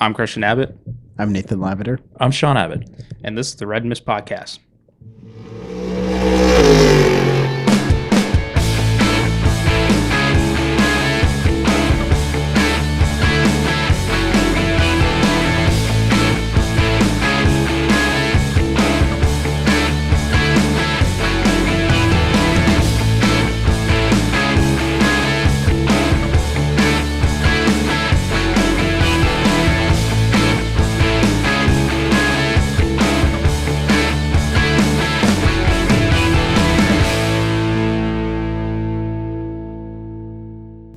I'm Christian Abbott. I'm Nathan Lavender. I'm Sean Abbott. And this is the Red Mist Podcast.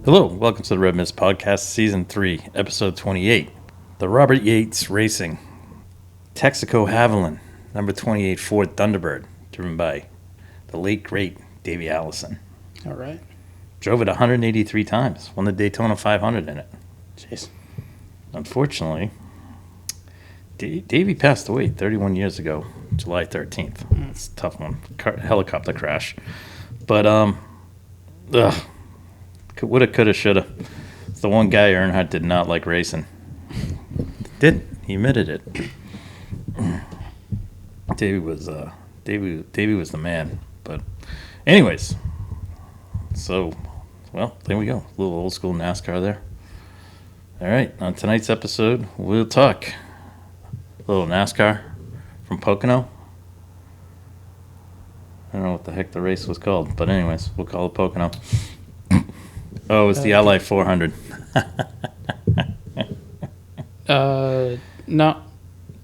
Hello, welcome to the Red Mist Podcast, Season 3, Episode 28. The Robert Yates Racing Texaco Haviland, number 28 Ford Thunderbird, driven by the late, great Davey Allison. All right. Drove it 183 times, won the Daytona 500 in it. Jeez. Unfortunately, Davey passed away 31 years ago, July 13th. It's a tough one. Helicopter crash. But, woulda, coulda, shoulda. It's the one guy Earnhardt did not like racing. He admitted it. Davey was the man. But anyways, so there we go. A little old school NASCAR there. All right, on tonight's episode, we'll talk a little NASCAR from Pocono. I don't know what the heck the race was called, but anyways, we'll call it Pocono. Oh, it's the Ally 400. No.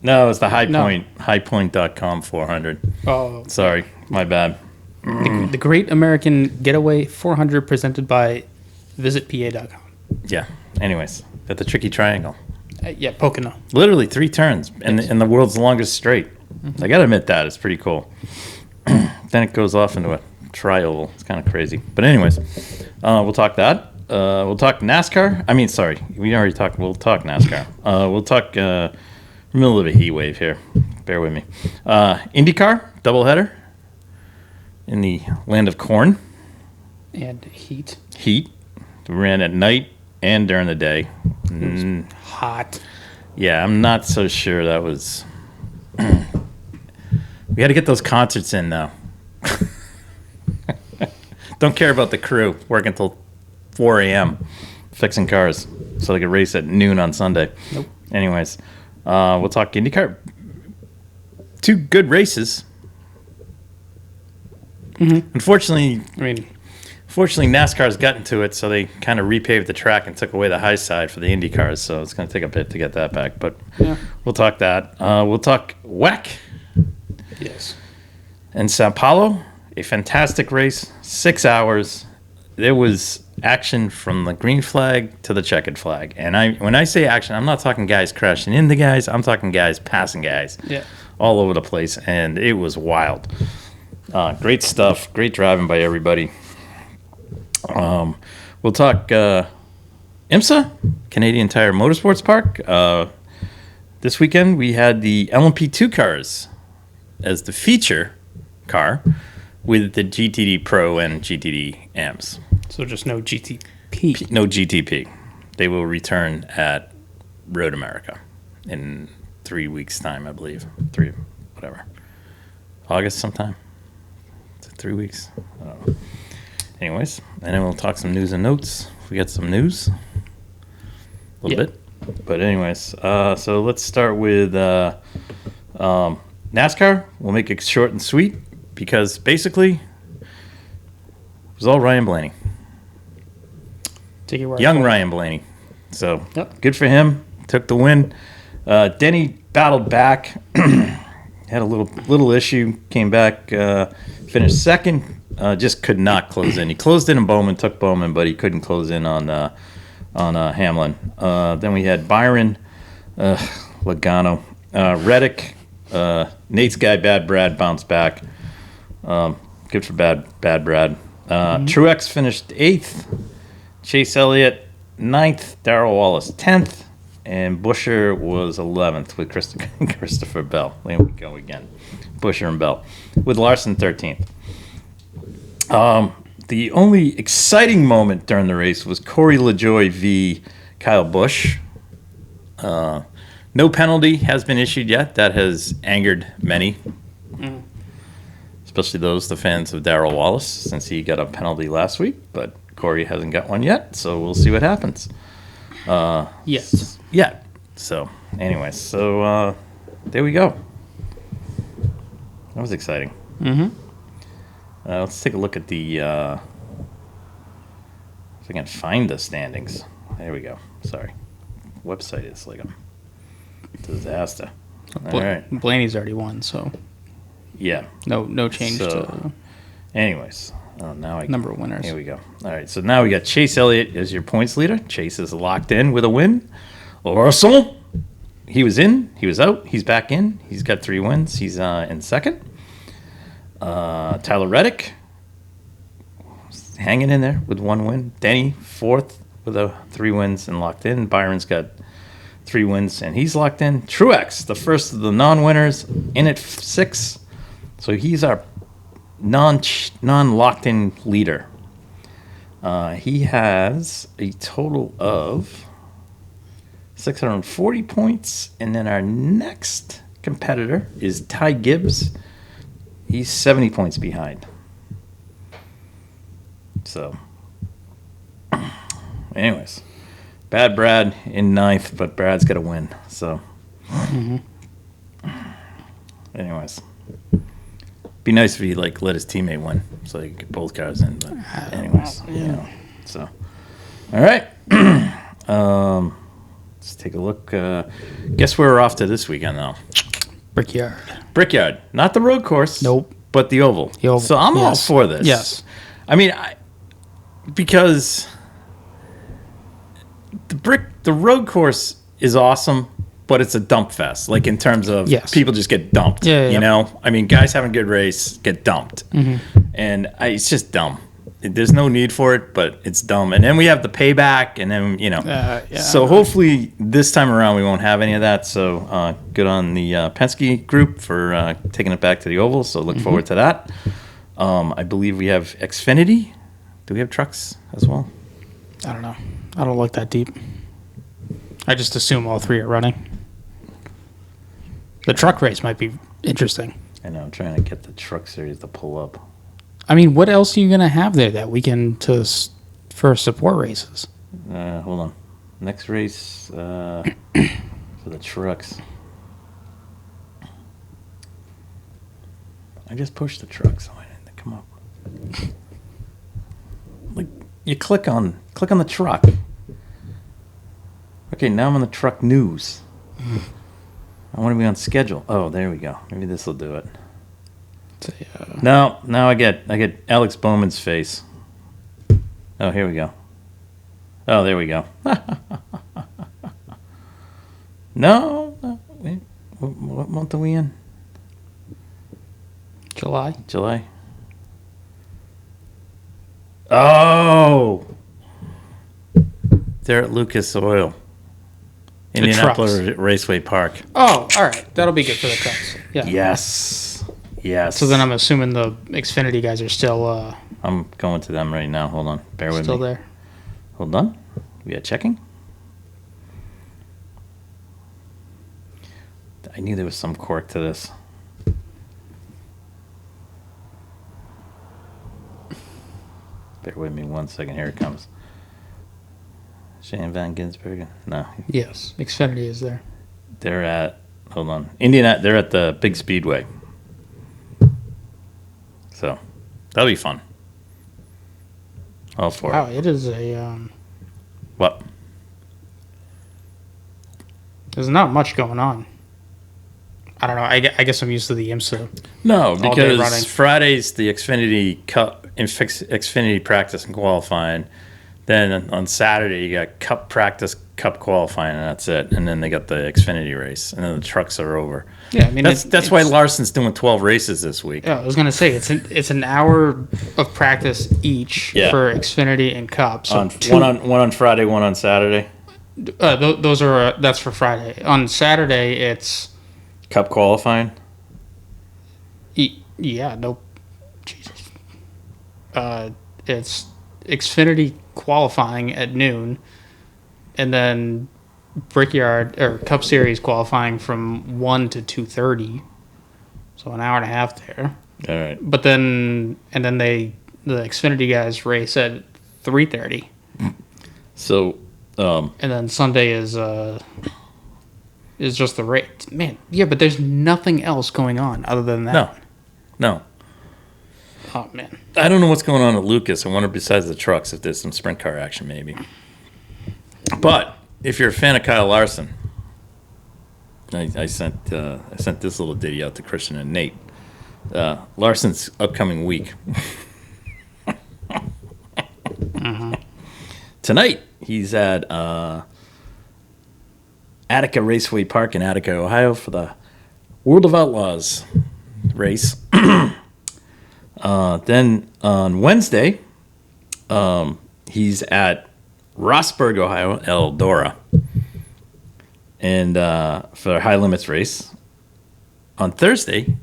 No, it's the highpoint.com 400. Oh. Sorry, my bad. The Great American Getaway 400 presented by visitpa.com. Yeah, anyways, at the Tricky Triangle. Yeah, Pocono. Literally 3 turns in the world's longest straight. Mm-hmm. I got to admit that. It's pretty cool. Then it goes off into a tri-oval. It's kind of crazy. But anyways, we'll talk that. We'll talk NASCAR. We'll talk NASCAR. We'll talk middle of a heat wave here. Bear with me. IndyCar, doubleheader in the land of corn. And heat. Heat. Ran at night and during the day. It was hot. Yeah, I'm not so sure that was... We had to get those concerts in, though. Don't care about the crew working until 4 a.m. fixing cars so they could race at noon on Sunday. Nope. Anyways, we'll talk IndyCar. 2 good races. Mm-hmm. Unfortunately, Unfortunately, NASCAR's gotten to it, so they kind of repaved the track and took away the high side for the Indy cars. So it's going to take a bit to get that back, but yeah. We'll talk that. We'll talk WEC. Yes. In Sao Paulo, a fantastic race, 6 hours. There was action from the green flag to the checkered flag. And when I say action, I'm not talking guys crashing into guys. I'm talking guys passing guys all over the place. And it was wild. Great stuff. Great driving by everybody. We'll talk IMSA, Canadian Tire Motorsports Park. This weekend, we had the LMP2 cars as the feature car with the GTD Pro and GTD AMS. So just no GTP. No GTP. They will return at Road America in 3 weeks' time, I believe. August sometime. Is it 3 weeks? I don't know. Anyways, and then we'll talk some news and notes. We got some news. A little bit. But anyways, so let's start with NASCAR. We'll make it short and sweet because basically it was all Ryan Blaney. Young Ryan Blaney. So Good for him. Took the win. Denny battled back. Had a little issue. Came back. Finished second. Just could not close in. He closed in on Bowman. Took Bowman, but he couldn't close in on Hamlin. Then we had Byron, Logano, Reddick. Nate's guy, Bad Brad, bounced back. Good for Bad Brad. Truex finished 8th. Chase Elliott 9th. Darrell Wallace 10th. And Buescher was 11th with Christopher Bell. There we go again. Buescher and Bell. With Larson 13th. The only exciting moment during the race was Corey LaJoie v. Kyle Busch. No penalty has been issued yet. That has angered many, especially the fans of Darrell Wallace, since he got a penalty last week. But Corey hasn't got one yet, so we'll see what happens. Yes. Yeah. So, anyways, there we go. That was exciting. Mm-hmm. Let's take a look at the. If I can find the standings. There we go. Sorry, website is like a disaster. All right. Blaney's already won, so Yeah. no change to So, anyways, now I number of winners. Here we go. All right, so now we got Chase Elliott as your points leader. Chase is locked in with a win. Russell, he was in, he was out, he's back in. He's got 3 wins. He's in second. Tyler Reddick, hanging in there with 1 win. Denny, fourth with 3 wins and locked in. Byron's got 3 wins and he's locked in. Truex, the first of the non-winners, in at 6. So he's our non-locked in leader. He has a total of 640 points, and then our next competitor is Ty Gibbs. He's 70 points behind. So, anyways, Bad Brad in 9th, but Brad's got to win. So, anyways. Be nice if he let his teammate win, so he could get both cars in. But anyways, So, all right. Let's take a look. Guess where we're off to this weekend now? Brickyard, not the road course. Nope. But the oval. So I'm all for this. Yes. I mean, because the road course is awesome. But it's a dump fest, in terms of people just get dumped. You know? I mean, guys having a good race get dumped. And it's just dumb. There's no need for it, but it's dumb. And then we have the payback, and then, So hopefully this time around we won't have any of that. So good on the Penske group for taking it back to the oval. So look forward to that. I believe we have Xfinity. Do we have trucks as well? I don't know. I don't look that deep. I just assume all 3 are running. The truck race might be interesting. I know. I'm trying to get the truck series to pull up. I mean, what else are you going to have there that weekend for support races? Hold on. Next race for the trucks. I just pushed the trucks. So I didn't come up. You click on the truck. Okay, now I'm on the truck news. I want to be on schedule. Oh, there we go. Maybe this will do it. No, now I get Alex Bowman's face. Oh, here we go. Oh, there we go. No, wait. What month are we in? July. Oh, they're at Lucas Oil. Indianapolis Raceway Park. Oh, all right. That'll be good for the trucks. Yeah. Yes. So then I'm assuming the Xfinity guys are still I'm going to them right now. Hold on. Bear with me. still there. Hold on. We are checking. I knew there was some quirk to this. Bear with me 1 second. Here it comes. Shane Van Gisbergen? No. Yes. Xfinity is there. They're at, hold on. They're at the big Speedway. So, that'll be fun. All for Wow, it. it is a What? there's not much going on. I don't know. I guess I'm used to the IMSA. No, All day running. because Friday's the Xfinity Cup, Xfinity practice and qualifying. Then on Saturday you got Cup practice, Cup qualifying, and that's it. And then they got the Xfinity race, and then the trucks are over. Yeah, I mean that's why Larson's doing 12 races this week. Yeah, I was gonna say it's an hour of practice each for Xfinity and Cup. So one on Friday, one on Saturday. Those are that's for Friday. On Saturday it's Cup qualifying. Yeah, no, Jesus. It's Xfinity qualifying at noon, and then Brickyard or Cup Series qualifying from 1 to 2:30, so an hour and a half there. All right. But then the Xfinity guys race at 3:30. So, and then Sunday is just the race. Man, yeah, but there's nothing else going on other than that. No. Oh man, I don't know what's going on at Lucas. I wonder, besides the trucks, if there's some sprint car action, maybe. But if you're a fan of Kyle Larson, I sent this little ditty out to Christian and Nate. Larson's upcoming week. Tonight, he's at Attica Raceway Park in Attica, Ohio for the World of Outlaws race. Then on Wednesday, he's at Rossburg, Ohio, Eldora, and for the high limits race. On Thursday,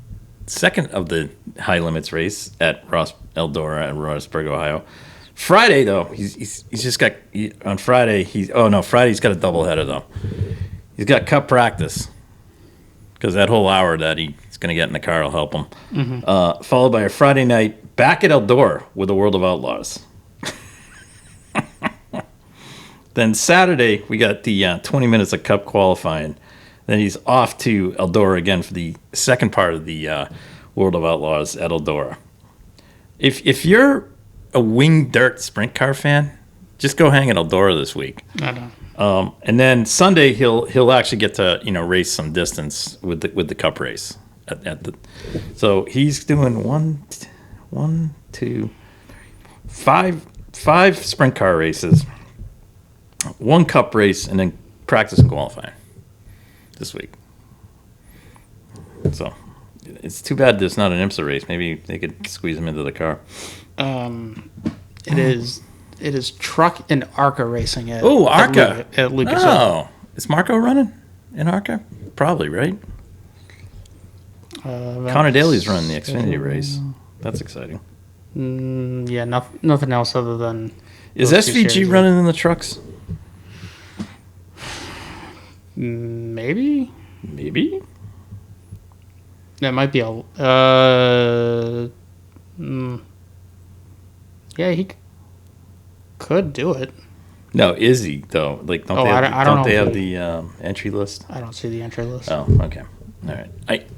second of the high limits race at Eldora and Rossburg, Ohio. Friday though, he's just got on Friday. Friday he's got a doubleheader though. He's got cup practice because that whole hour that he's going to get in the car will help him. Mm-hmm. Followed by a Friday night back at Eldora with the World of Outlaws. Then Saturday we got the 20 minutes of cup qualifying. Then he's off to Eldora again for the second part of the World of Outlaws at Eldora. If you're a winged dirt sprint car fan, just go hang at Eldora this week. I know. And then Sunday he'll actually get to race some distance with the cup race so he's doing five sprint car races, one cup race, and then practice and qualifying this week. So it's too bad there's not an IMSA race. Maybe they could squeeze him into the car. It is truck and ARCA racing at ARCA at Lucas. Oh, is Marco running in ARCA? Probably, right? Connor Daly's running the Xfinity race. That's exciting. Yeah, nothing else other than. Is SVG running in the trucks? Maybe. That might be a. Yeah, he could do it. No, is he though? Like, don't they have the entry list? I don't see the entry list. Oh, okay. All right.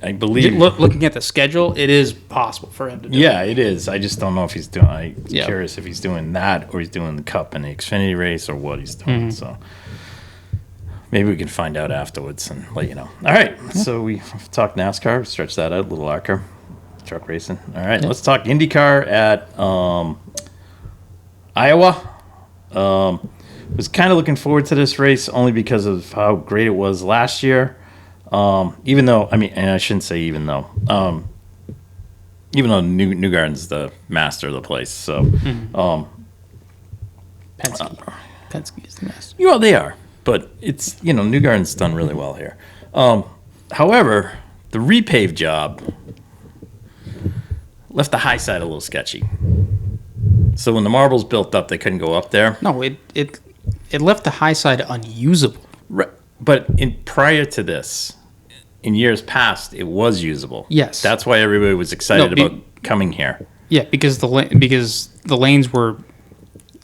I believe. Looking at the schedule, it is possible for him to do it. Yeah, it is. I just don't know if he's doing. I'm curious if he's doing that or he's doing the Cup and the Xfinity race or what he's doing. Mm-hmm. So maybe we can find out afterwards and let you know. All right. So we talked NASCAR. Stretch that out. Little ARCA. Truck racing. All right. Let's talk IndyCar at Iowa. Was kind of looking forward to this race only because of how great it was last year. Even though, and I shouldn't say even though Newgarden's the master of the place. So, Penske is the master. Well, they are, but it's, Newgarden's done really well here. However, the repave job left the high side a little sketchy. So when the marbles built up, they couldn't go up there. No, it left the high side unusable. Right. But prior to this, in years past, it was usable. Yes. That's why everybody was excited about coming here. Yeah, because the lanes were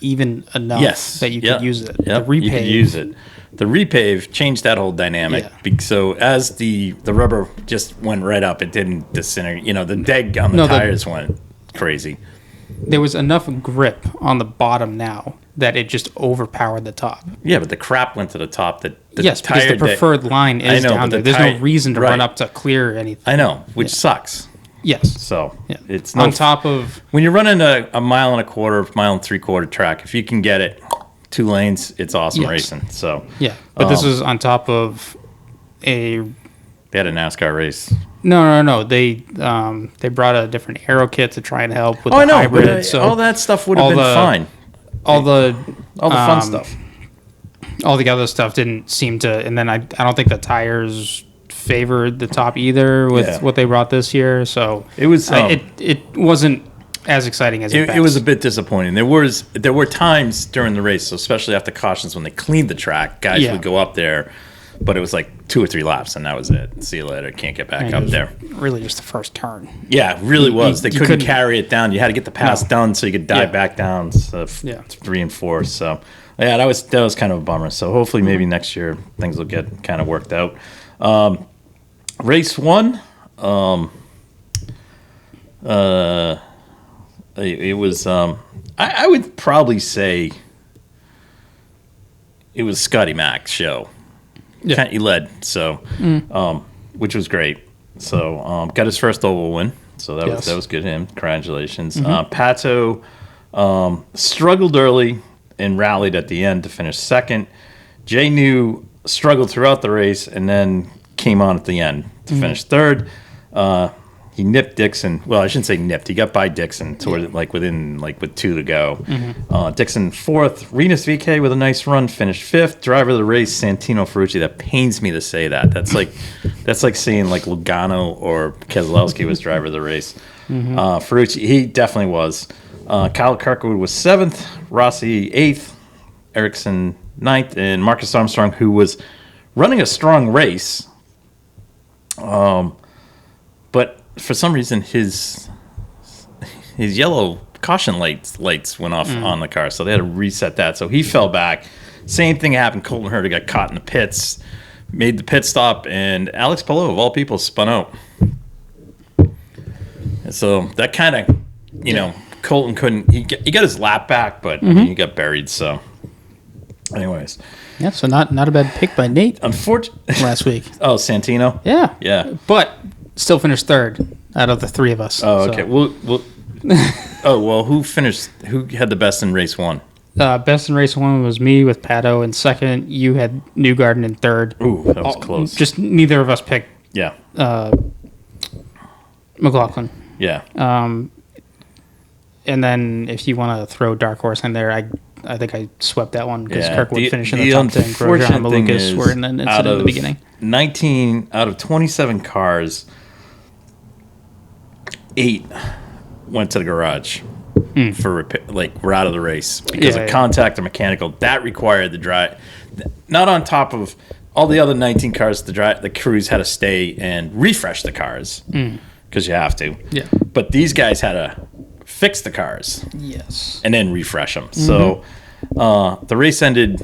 even enough that you could use it. Yep. You could use it. The repave changed that whole dynamic. Yeah. So as the rubber just went right up, it didn't disintegrate. The deg on the tires went crazy. There was enough grip on the bottom now that it just overpowered the top. Yeah, but the crap went to the top. Because the preferred line is down there. There's no reason to run up to clear anything. I know, which sucks. Yes. So it's on top of when you're running a mile and a quarter, mile and three-quarter track. If you can get it 2 lanes, it's awesome racing. So but this is on top of they had a NASCAR race. No. They brought a different aero kit to try and help with the hybrid. But, so all that stuff would have been fine. All the fun stuff. All the other stuff didn't seem to, and then I don't think the tires favored the top either with what they brought this year. So it was it wasn't as exciting as it was a bit disappointing. There were times during the race, so especially after cautions when they cleaned the track, guys would go up there, but it was like 2 or 3 laps and that was it. See you later. Can't get back up there. Really, just the first turn. Yeah, it really was. They couldn't carry it down. You had to get the pass done so you could dive back down. So 3 and 4. So yeah, that was kind of a bummer. So hopefully maybe next year things will get kind of worked out. Race 1. It was I would probably say it was Scotty Mac's show. Yeah. He led, so which was great. So got his first oval win, so that was good to him. Congratulations. Pato struggled early and rallied at the end to finish second. Jay New struggled throughout the race and then came on at the end to finish third. He nipped Dixon. Well, I shouldn't say nipped. He got by Dixon toward with 2 to go. Dixon fourth. Renus VK with a nice run finished fifth. Driver of the race, Santino Ferrucci. That pains me to say that. That's like saying like Logano or Keselowski was driver of the race. Ferrucci, he definitely was. Kyle Kirkwood was 7th. Rossi 8th. Erickson 9th, and Marcus Armstrong, who was running a strong race. But for some reason, his yellow caution lights went off on the car, so they had to reset that. So he fell back. Same thing happened. Colton Herta got caught in the pits, made the pit stop, and Alex Palou, of all people, spun out. So that kind of, Colton couldn't. He got his lap back, but he got buried. So, anyways. Yeah, so not a bad pick by Nate. Unfortunately, last week. Oh, Santino. Yeah. But still finished third out of the 3 of us. Oh, okay. Well, who finished? Who had the best in race 1? Best in race 1 was me with Pato, and second you had Newgarden in third. Ooh, that was close. Just neither of us picked. Yeah. McLaughlin. Yeah. And then if you want to throw Dark Horse in there, I think I swept that one because Kirkwood finished in the top 10. Grosjean and Malukas were in an incident in the beginning. 19 out of 27 cars, 8 went to the garage for repair, we're out of the race because of contact or mechanical. That required the drive. Not on top of all the other 19 cars, the crews had to stay and refresh the cars because you have to. Yeah. But these guys had to fix the cars. Yes. And then refresh them. So the race ended,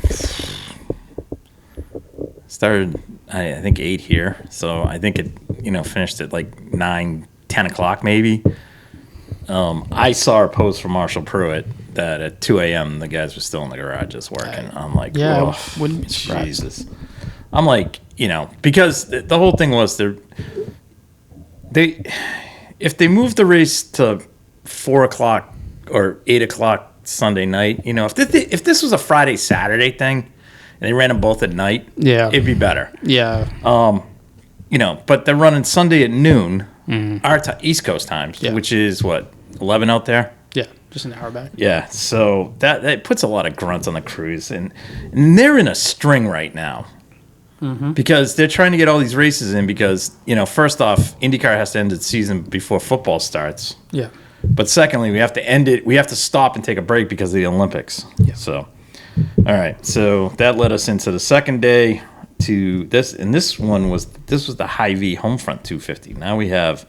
started, I think 8 here. So I think it, finished at 9, 10 o'clock maybe. I saw a post from Marshall Pruitt that at 2 a.m. the guys were still in the garages working. I'm like, whoa, wouldn't be surprised. Jesus. I'm like, because the whole thing was if they moved the race to 4 o'clock or 8 o'clock Sunday night, if this was a Friday, Saturday thing and they ran them both at night, it'd be better. Yeah. But they're running Sunday at noon, our East Coast times, which is what, 11 out there? Yeah, just an hour back. Yeah, so that puts a lot of grunts on the crews, and they're in a string right now because they're trying to get all these races in because, first off, IndyCar has to end its season before football starts. Yeah. But secondly, we have to end it. We have to stop and take a break because of the Olympics. Yeah. So, all right. So that led us into the second day to this, and this was the High V home front 250. Now we have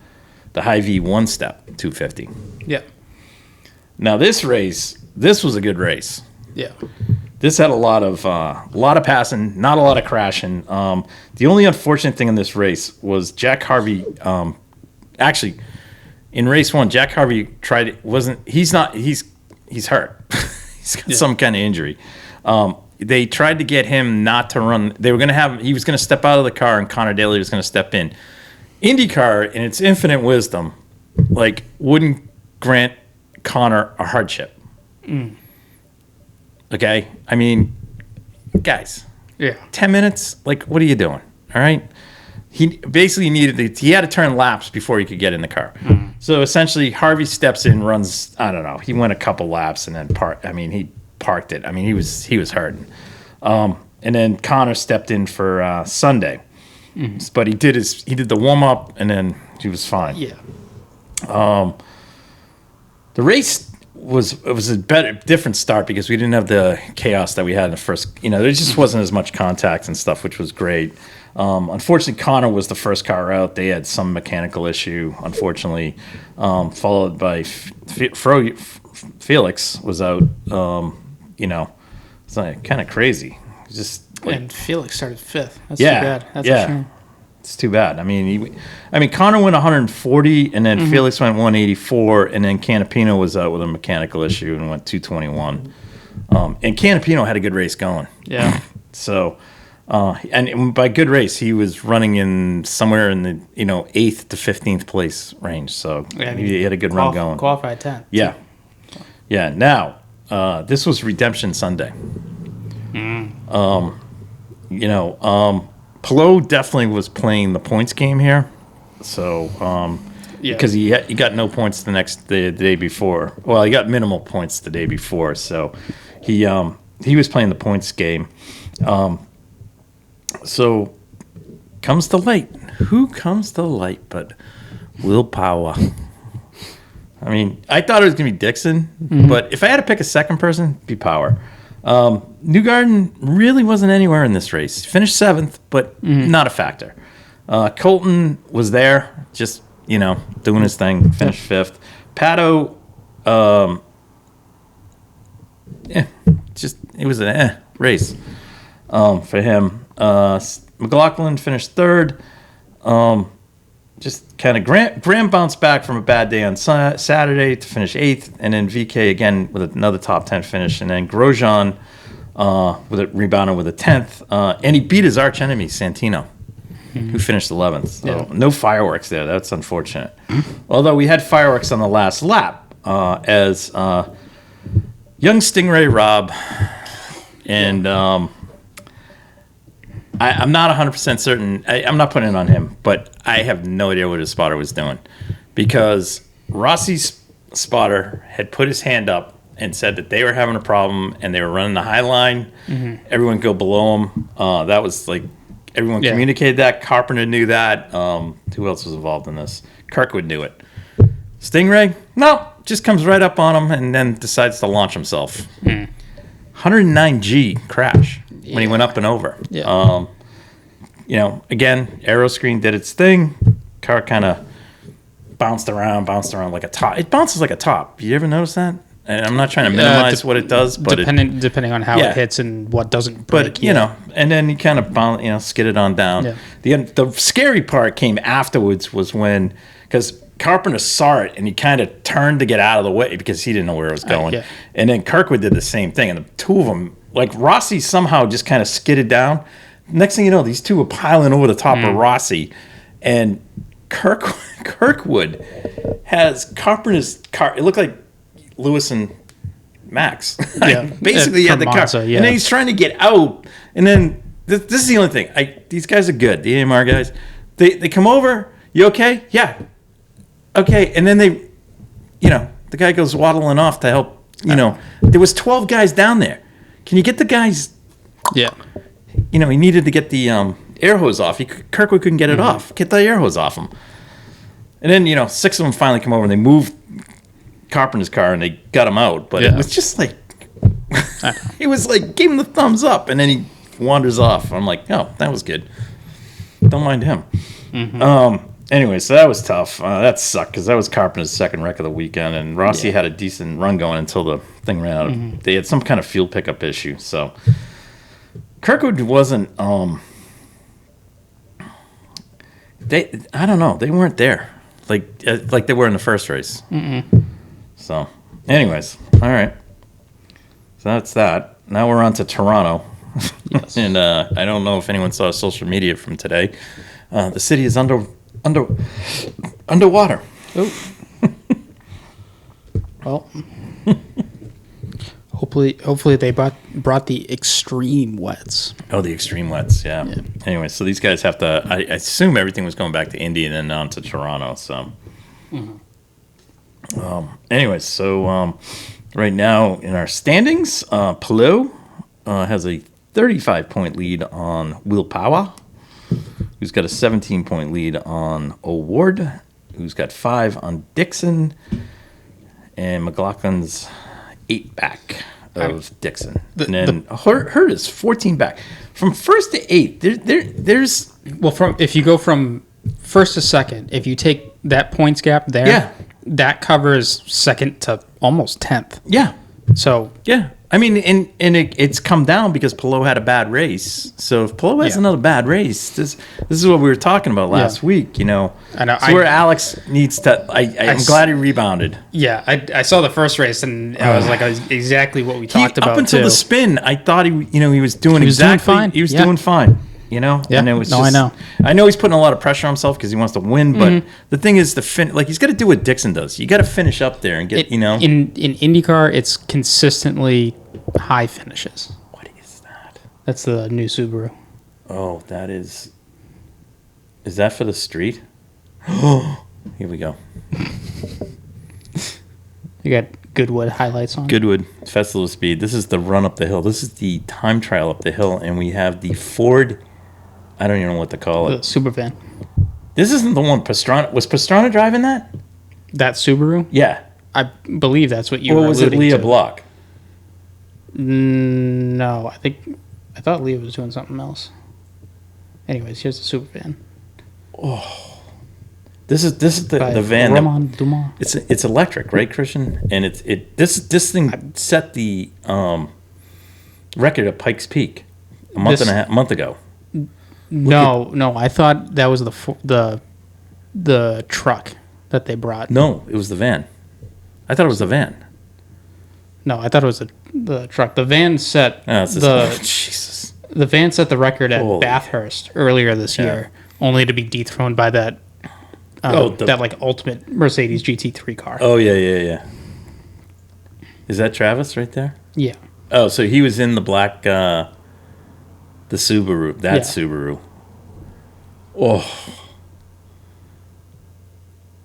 the High V one step 250. Yeah. Now this was a good race. Yeah. This had a lot of passing, not a lot of crashing. The only unfortunate thing in this race was Jack Harvey. Actually, in race 1, Jack Harvey he's hurt. He's got some kind of injury. They tried to get him not to run. He was going to step out of the car and Connor Daly was going to step in. IndyCar, in its infinite wisdom, wouldn't grant Connor a hardship. Okay? I mean, guys. Yeah. 10 minutes? What are you doing? All right? He basically he had to turn laps before he could get in the car. So essentially, Harvey steps in, runs, I don't know, he went a couple laps and then he parked it. I mean, he was hurting. And then Connor stepped in for Sunday. But he did the warm-up and then he was fine. Yeah. The race was a different start because we didn't have the chaos that we had in the first. There just wasn't as much contact and stuff, which was great. Unfortunately, Connor was the first car out. They had some mechanical issue, unfortunately, followed by Felix was out. It's kind of crazy. And Felix started 5th. That's too bad. That's a shame. It's too bad. I mean, Connor went 140, and then Felix went 184, and then Canapino was out with a mechanical issue and went 221. And Canapino had a good race going. Yeah. So, and by good race, he was running in somewhere in the 8th to 15th place range. So he had a good run going. Qualified 10th. Yeah. Yeah. Now, this was Redemption Sunday. Pelot definitely was playing the points game here, so because he got no points the day before. Well, he got minimal points the day before, so he was playing the points game. So comes the light. Who comes to light but Will Power? I mean, I thought it was gonna be Dixon, but if I had to pick a second person, it'd be Power. Newgarden really wasn't anywhere in this race. Finished 7th, but not a factor. Colton was there, just doing his thing. Finished 5th. Pato, it was a race for him. McLaughlin finished 3rd. Just kind of Graham bounced back from a bad day on Saturday to finish 8th, and then VK again with another top 10 finish, and then Grosjean rebounded with a 10th, and he beat his arch enemy Santino, who finished 11th. So no fireworks there. That's unfortunate. Although we had fireworks on the last lap as young Stingray Rob and. I'm not 100% certain. I'm not putting it on him, but I have no idea what his spotter was doing, because Rossi's spotter had put his hand up and said that they were having a problem and they were running the high line. Everyone go below him. That was like everyone communicated that. Carpenter knew that. Who else was involved in this? Kirkwood knew it. Stingray, no, just comes right up on him and then decides to launch himself. 109G crash. When he went up and over. Again, aero screen did its thing. Car kind of bounced around like a top. It bounces like a top. You ever notice that? And I'm not trying to minimize what it does, but depending on how it hits and what doesn't break. But, and then he kind of skidded on down. Yeah. The scary part came afterwards was because Carpenter saw it and he kind of turned to get out of the way because he didn't know where it was going. And then Kirkwood did the same thing, and the two of them, like Rossi somehow just kind of skidded down. Next thing you know, these two were piling over the top of Rossi, and Kirkwood has Carpenter's car. It looked like Lewis and Max. Basically, he had the car, and then he's trying to get out. And then this is the only thing. These guys are good. The AMR guys, they come over. You okay? Yeah. Okay. And then the guy goes waddling off to help. There was 12 guys down there. Can you get the guys? Yeah. He needed to get the air hose off. Kirkwood couldn't get it off. Get the air hose off him. And then, 6 of them finally come over and they moved Carpenter's car and they got him out. But it was just like, it was like, give him the thumbs up. And then he wanders off. I'm like, oh, that was good. Don't mind him. Anyway, so that was tough. That sucked because that was Carpenter's second wreck of the weekend, and Rossi had a decent run going until the thing ran out. They had some kind of fuel pickup issue. So Kirkwood wasn't. I don't know. They weren't there like they were in the first race. So, anyways, all right. So that's that. Now we're on to Toronto, and I don't know if anyone saw social media from today. The city is underwater. Oh. Well, hopefully they brought the extreme wets. Oh, the extreme wets, yeah. Anyway, so these guys have to. I assume everything was going back to Indy and then on to Toronto. So, anyways, so right now in our standings, Pelot has a 35-point lead on Will Power, who's got a 17-point lead on O'Ward, who's got 5 on Dixon, and McLaughlin's 8 back of Dixon. And then Hurt is 14 back. From first to 8, there's... Well, if you go from first to second, if you take that points gap there, that covers second to almost 10th. Yeah. So... Yeah. I mean, and it's come down because Palou had a bad race. So if Palou has another bad race, this is what we were talking about last week, you know. I know. So where Alex needs to... I'm glad he rebounded. Yeah, I saw the first race, and I was like, exactly what we talked about, up until the spin, I thought he was doing fine. He was doing fine. You know, yeah. And it was I know. I know he's putting a lot of pressure on himself because he wants to win. But the thing is, he's got to do what Dixon does. You got to finish up there and get. In IndyCar, it's consistently high finishes. What is that? That's the new Subaru. Oh, that is. Is that for the street? Oh, here we go. You got Goodwood highlights on. Goodwood Festival of Speed. This is the run up the hill. This is the time trial up the hill, and we have the Ford. I don't even know what to call it. The super van. This isn't the one Pastrana... Was Pastrana driving that? That Subaru? Yeah. I believe that's what you were alluding to. Or was it Leah Block? No, I thought Leah was doing something else. Anyways, here's the super van. Oh. This is the van. It's electric, right, Christian? And this thing set the record at Pikes Peak a month ago. No, I thought that was the truck that they brought. No, it was the van. I thought it was the van. No, I thought it was the truck. The van set Jesus. The van set the record at Bathurst earlier this year, only to be dethroned by that that ultimate Mercedes GT3 car. Oh yeah. Is that Travis right there? Yeah. Oh, so he was in the black. The Subaru, Subaru. Oh.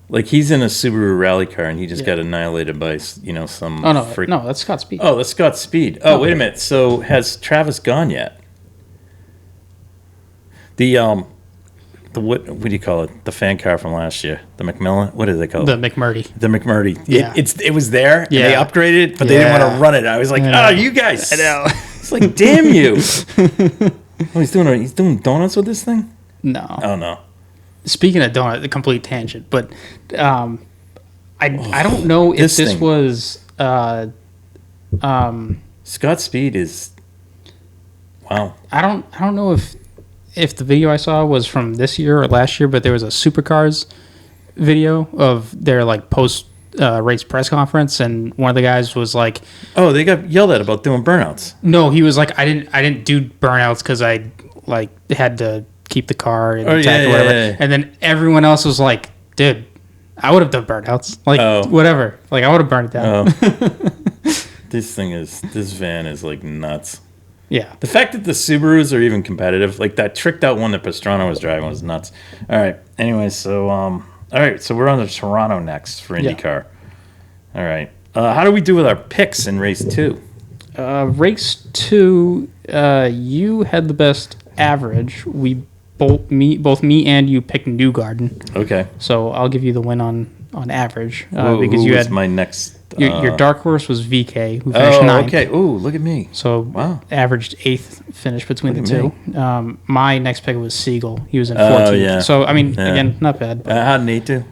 Like he's in a Subaru rally car and he just got annihilated by, some... Oh, no, no, that's Scott Speed. Oh, that's Scott Speed. Oh, wait a minute. So has Travis gone yet? The what do you call it? The fan car from last year. The Macmillan? What do they call it? The McMurdy. The McMurdy. Yeah. It was there. Yeah. And they upgraded it, but they didn't want to run it. I was like, you guys. I know. It's like, damn you. Oh, he's doing donuts with this thing? No. Oh, no. Speaking of donut, the complete tangent, but I don't know if this was Scott Speed is wow. I don't know if the video I saw was from this year or last year, but there was a Supercars video of their post race press conference, and one of the guys was like, "Oh, they got yelled at about doing burnouts." No, he was like, "I didn't do burnouts because I had to keep the car intact or whatever." Yeah. And then everyone else was like, "Dude, I would have done burnouts, whatever. Like I would have burned it down." This van is like nuts. Yeah. The fact that the Subarus are even competitive, like that tricked out one that Pastrana was driving, was nuts. All right. Anyway, so so we're on to Toronto next for IndyCar. Yeah. All right. How do we do with our picks in race 2? Race 2, you had the best average. Both me and you picked Newgarden. Okay. So I'll give you the win on average because you had my next. Your dark horse was VK, who finished 9th. Okay. Ooh, look at me. So averaged 8th finish between the two. My next pick was Siegel. He was in 14th. Yeah. So I mean, again, not bad. How did Nate do?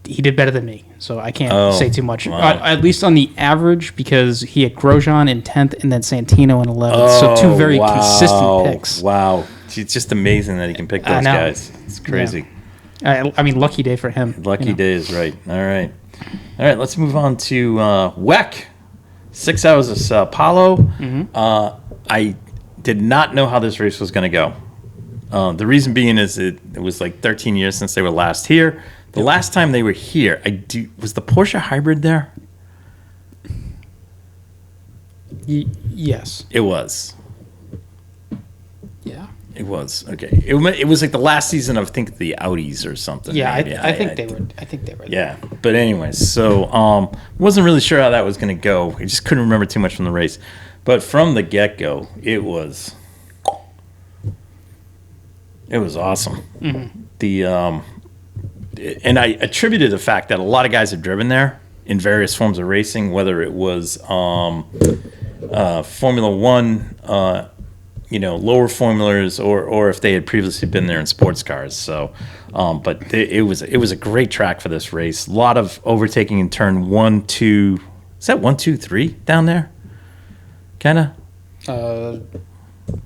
He did better than me, so I can't say too much. Wow. At least on the average, because he had Grosjean in 10th and then Santino in 11th. So two very consistent picks. Wow. It's just amazing that he can pick those guys. It's crazy. Yeah. I mean, lucky day for him. Lucky day is right. All right. Let's move on to WEC. 6 hours of Sao Paulo. Mm-hmm. I did not know how this race was going to go. The reason being is it was like 13 years since they were last here. The last time they were here, was the Porsche hybrid there? Yes. It was. Yeah. It was. Okay. It was like the last season of, I think, the Audis or something. Yeah, I think they were. Yeah. But anyways, so wasn't really sure how that was going to go. I just couldn't remember too much from the race. But from the get-go, it was awesome. Mm-hmm. And I attributed the fact that a lot of guys have driven there in various forms of racing, whether it was Formula One, lower formulas, or if they had previously been there in sports cars. So, but it was a great track for this race. A lot of overtaking in turn 1, 2. Is that 1, 2, 3 down there? Kind of.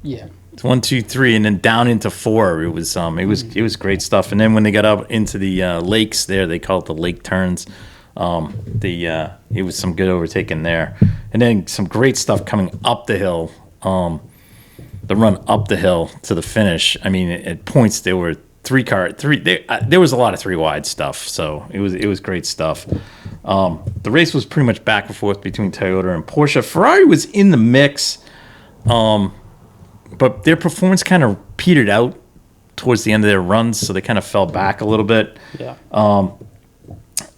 Yeah. It's 1, 2, 3, and then down into 4. It was great stuff. And then when they got up into the lakes there, they call it the lake turns. It was some good overtaking there, and then some great stuff coming up the hill. The run up the hill to the finish. I mean, at points there were there was a lot of 3 wide stuff. So it was great stuff. The race was pretty much back and forth between Toyota and Porsche. Ferrari was in the mix. But their performance kind of petered out towards the end of their runs, so they kind of fell back a little bit. Yeah.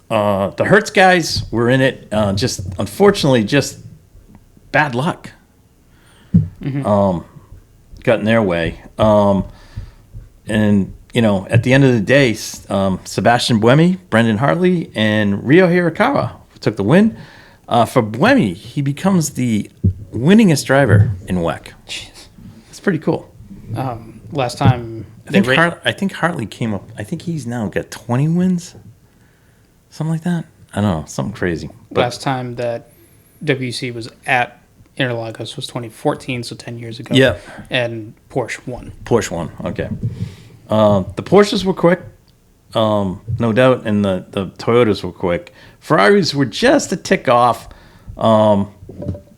The Hertz guys were in it. Unfortunately, just bad luck. Mm-hmm. Got in their way. And at the end of the day, Sebastian Buemi, Brendan Hartley, and Ryo Hirakawa took the win. For Buemi, he becomes the winningest driver in WEC. Jeez. Pretty cool. Last time I think Hartley came up. I think he's now got 20 wins, something like that. I don't know, something crazy. But last time that WC was at Interlagos was 2014, so 10 years ago. Yeah, and Porsche won. Okay. The Porsches were quick, no doubt, and the Toyotas were quick. Ferraris were just a tick off.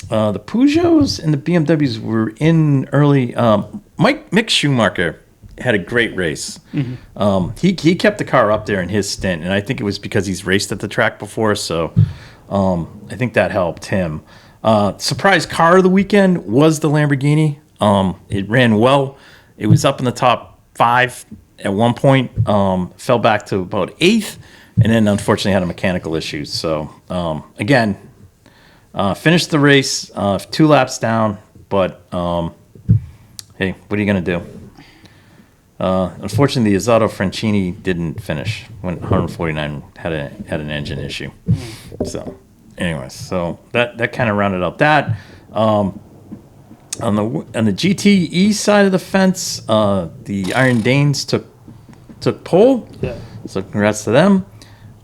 The Peugeots and the BMWs were in early. Mick Schumacher had a great race. Mm-hmm. He kept the car up there in his stint, and I think it was because he's raced at the track before, so I think that helped him. Surprise car of the weekend was the Lamborghini. It ran well. It was up in the top 5 at one point, fell back to about 8th, and then unfortunately had a mechanical issue. So, again, finished the race 2 laps down, but hey, what are you going to do? Unfortunately, the Izzato Francini didn't finish when 149 had an engine issue. So, anyways, that kind of rounded up that. On the GTE side of the fence, the Iron Danes took pole. Yeah. So congrats to them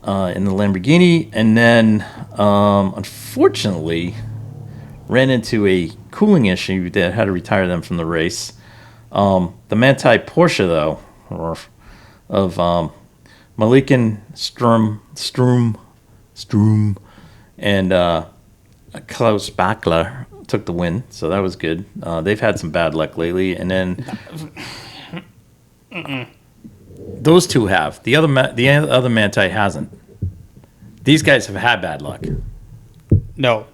in the Lamborghini, and then unfortunately ran into a cooling issue that had to retire them from the race. The Manthey Porsche, though, of Malikan Strum, and Klaus Bachler took the win, so that was good. They've had some bad luck lately, and then those two have. The other Manthey hasn't. These guys have had bad luck. No,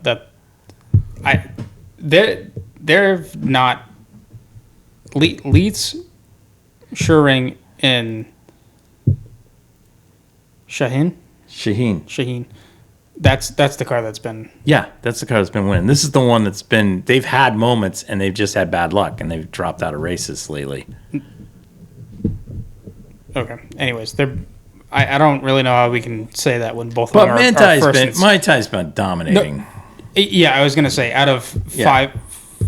they're not. Leeds, Schuring, and Shaheen. That's the car that's been. Yeah, that's the car that's been winning. This is the one that's been. They've had moments and they've just had bad luck and they've dropped out of races lately. Okay. Anyways, I don't really know how we can say that when both of them are first. Manthey's been dominating. No, yeah, I was gonna say out of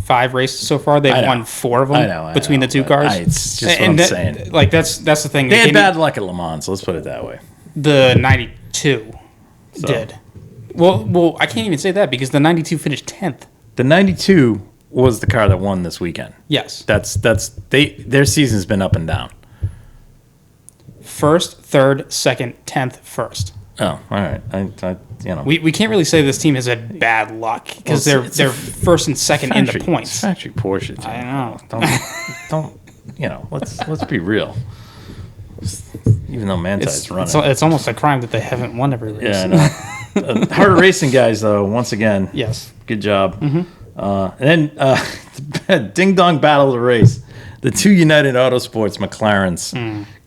five races so far, they've won 4 of them between the two cars. It's just what I'm saying. Like that's the thing. They had bad luck at Le Mans. Let's put it that way. The 92 did. Well, I can't even say that because the 92 finished 10th. The 92 was the car that won this weekend. Yes. Their season's been up and down. 1st, 3rd, 2nd, 10th, 1st. Oh, all right. We can't really say this team has had bad luck because they're 1st and 2nd in the points. It's factory Porsche team. I know. Don't. Let's be real. Even though Manthey's running, it's almost a crime that they haven't won every race. Yeah, I know. Harder racing guys, though. Once again, yes, good job. Mm-hmm. And then ding dong battle of the race. The 2 United Autosports McLarens.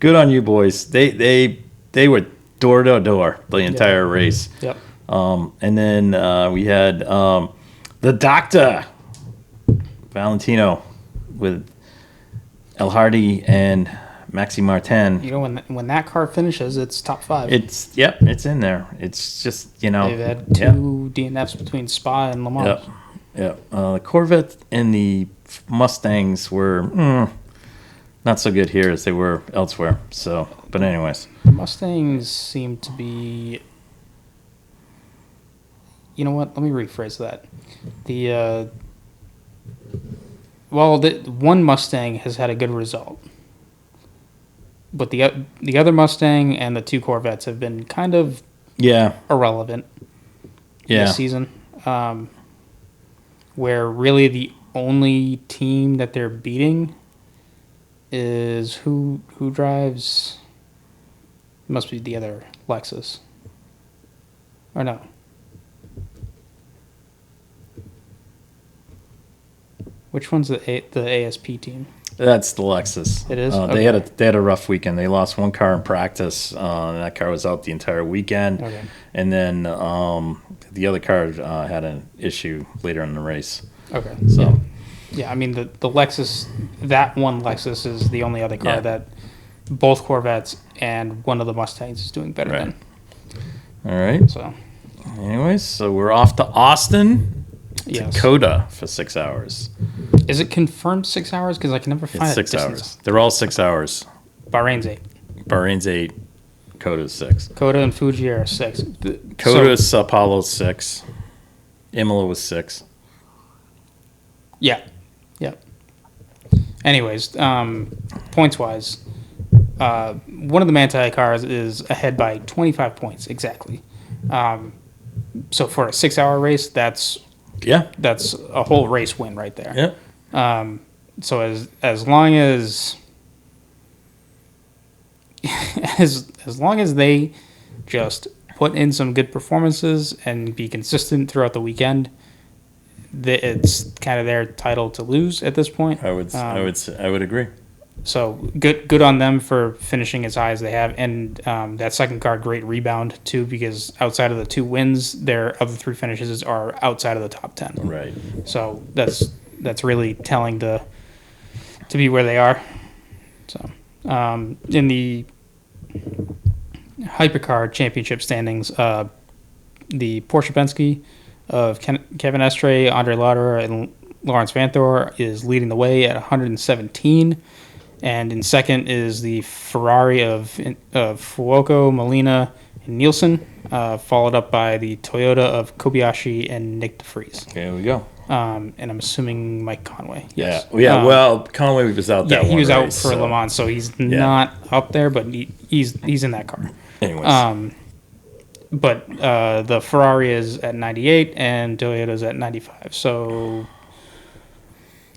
Good on you, boys. They were door to door the entire race. Yep. And then we had the Doctor Valentino with El Hardy and Maxi Martin. You know, when that car finishes, it's top 5. It's in there. It's just, they've had 2 DNFs between Spa and Le Mans. The Corvette and the Mustangs were not so good here as they were elsewhere. So, but anyways, the Mustangs seem to be. You know what? Let me rephrase that. The one Mustang has had a good result, but the other Mustang and the 2 Corvettes have been kind of irrelevant this season. Where really the only team that they're beating is who drives. It must be the other Lexus, or no? Which one's the ASP team? That's the Lexus. It is. Okay. They had a rough weekend. They lost 1 car in practice. And that car was out the entire weekend. Okay. And then the other car had an issue later in the race. Okay. So. Yeah, I mean the Lexus. That one Lexus is the only other car that both Corvettes and one of the Mustangs is doing better than. All right. So. Anyways, so we're off to Austin. Yes. Coda for 6 hours. Is it confirmed 6 hours? Because I can never find it. 6 hours. They're all 6 hours. Bahrain's 8. Bahrain's 8. Coda's 6. Coda and Fuji are 6. Coda's Sao Paulo's 6. Imola was 6. Yeah. Anyways, points wise, one of the Manti cars is ahead by 25 points exactly. So for a 6 hour race, that's a whole race win right there. Yeah. So as long as as long as they just put in some good performances and be consistent throughout the weekend, it's kind of their title to lose at this point. I would agree. So good on them for finishing as high as they have, and that second car, great rebound too, because outside of the 2 wins, their other 3 finishes are outside of the top 10. Right. So that's really telling to be where they are. So in the Hypercar Championship standings, the Porsche Penske of Kevin Estre, Andre Lauder, and Lawrence Vanthor is leading the way at 117. And in second is the Ferrari of Fuoco, Molina, and Nielsen, followed up by the Toyota of Kobayashi and Nick DeFries. There we go. And I'm assuming Mike Conway. Yes. Yeah. Well, Conway was out there. Yeah, he was out for Le Mans, so he's not up there, but he's in that car. Anyways. But the Ferrari is at 98 and Toyota's at 95. So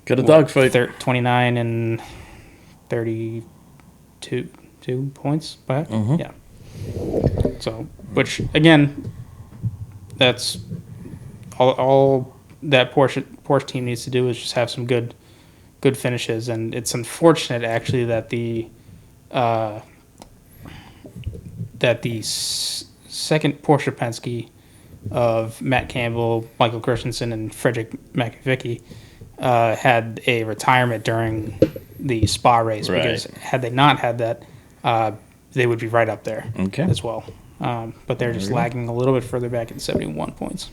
got a dogfight. 29 and 32 points back. Mm-hmm. Yeah. So, which again, that's all that Porsche team needs to do is just have some good finishes, and it's unfortunate actually that the second Porsche Penske of Matt Campbell, Michael Christensen, and Frederick McVicky had a retirement during the Spa race, because had they not had that, they would be right up there as well. But they're just lagging a little bit further back at 71 points.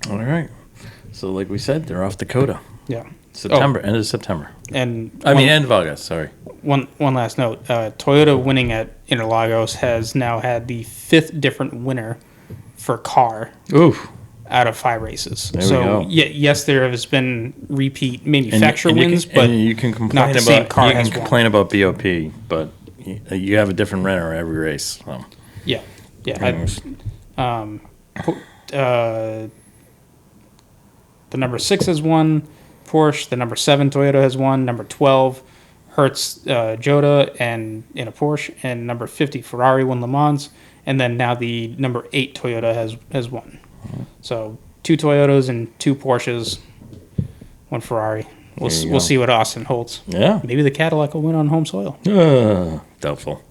All right. So like we said, they're off Dakota. Yeah. End of September. And end of August, sorry. One last note. Toyota winning at Interlagos has now had the 5th different winner for car. Oof. Out of 5 races. There we go. Yes, there has been repeat manufacturer wins, but you can complain not the same car you can complain about BOP, but you have a different winner every race. So. Yeah. The number 6 has won Porsche. The number 7 Toyota has won. Number 12 Hertz Jota and in a Porsche, and number 50 Ferrari won Le Mans, and then now the number 8 Toyota has won. So 2 Toyotas and 2 Porsches, 1 Ferrari. We'll see what Austin holds. Yeah. Maybe the Cadillac will win on home soil. Doubtful.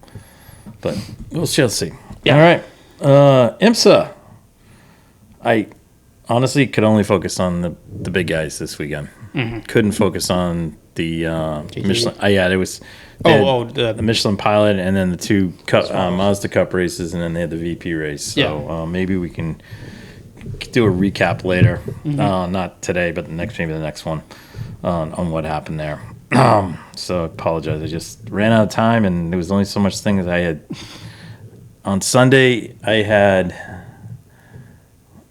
But we'll see. Yeah. All right. IMSA. I honestly could only focus on the big guys this weekend. Mm-hmm. Couldn't focus on Michelin. There was the Michelin Pilot, and then the two Mazda Cup races, and then they had the VP race. So maybe we can do a recap later. Not today, but maybe the next one on what happened there. So I apologize. I just ran out of time, and there was only so much things I had. On Sunday, I had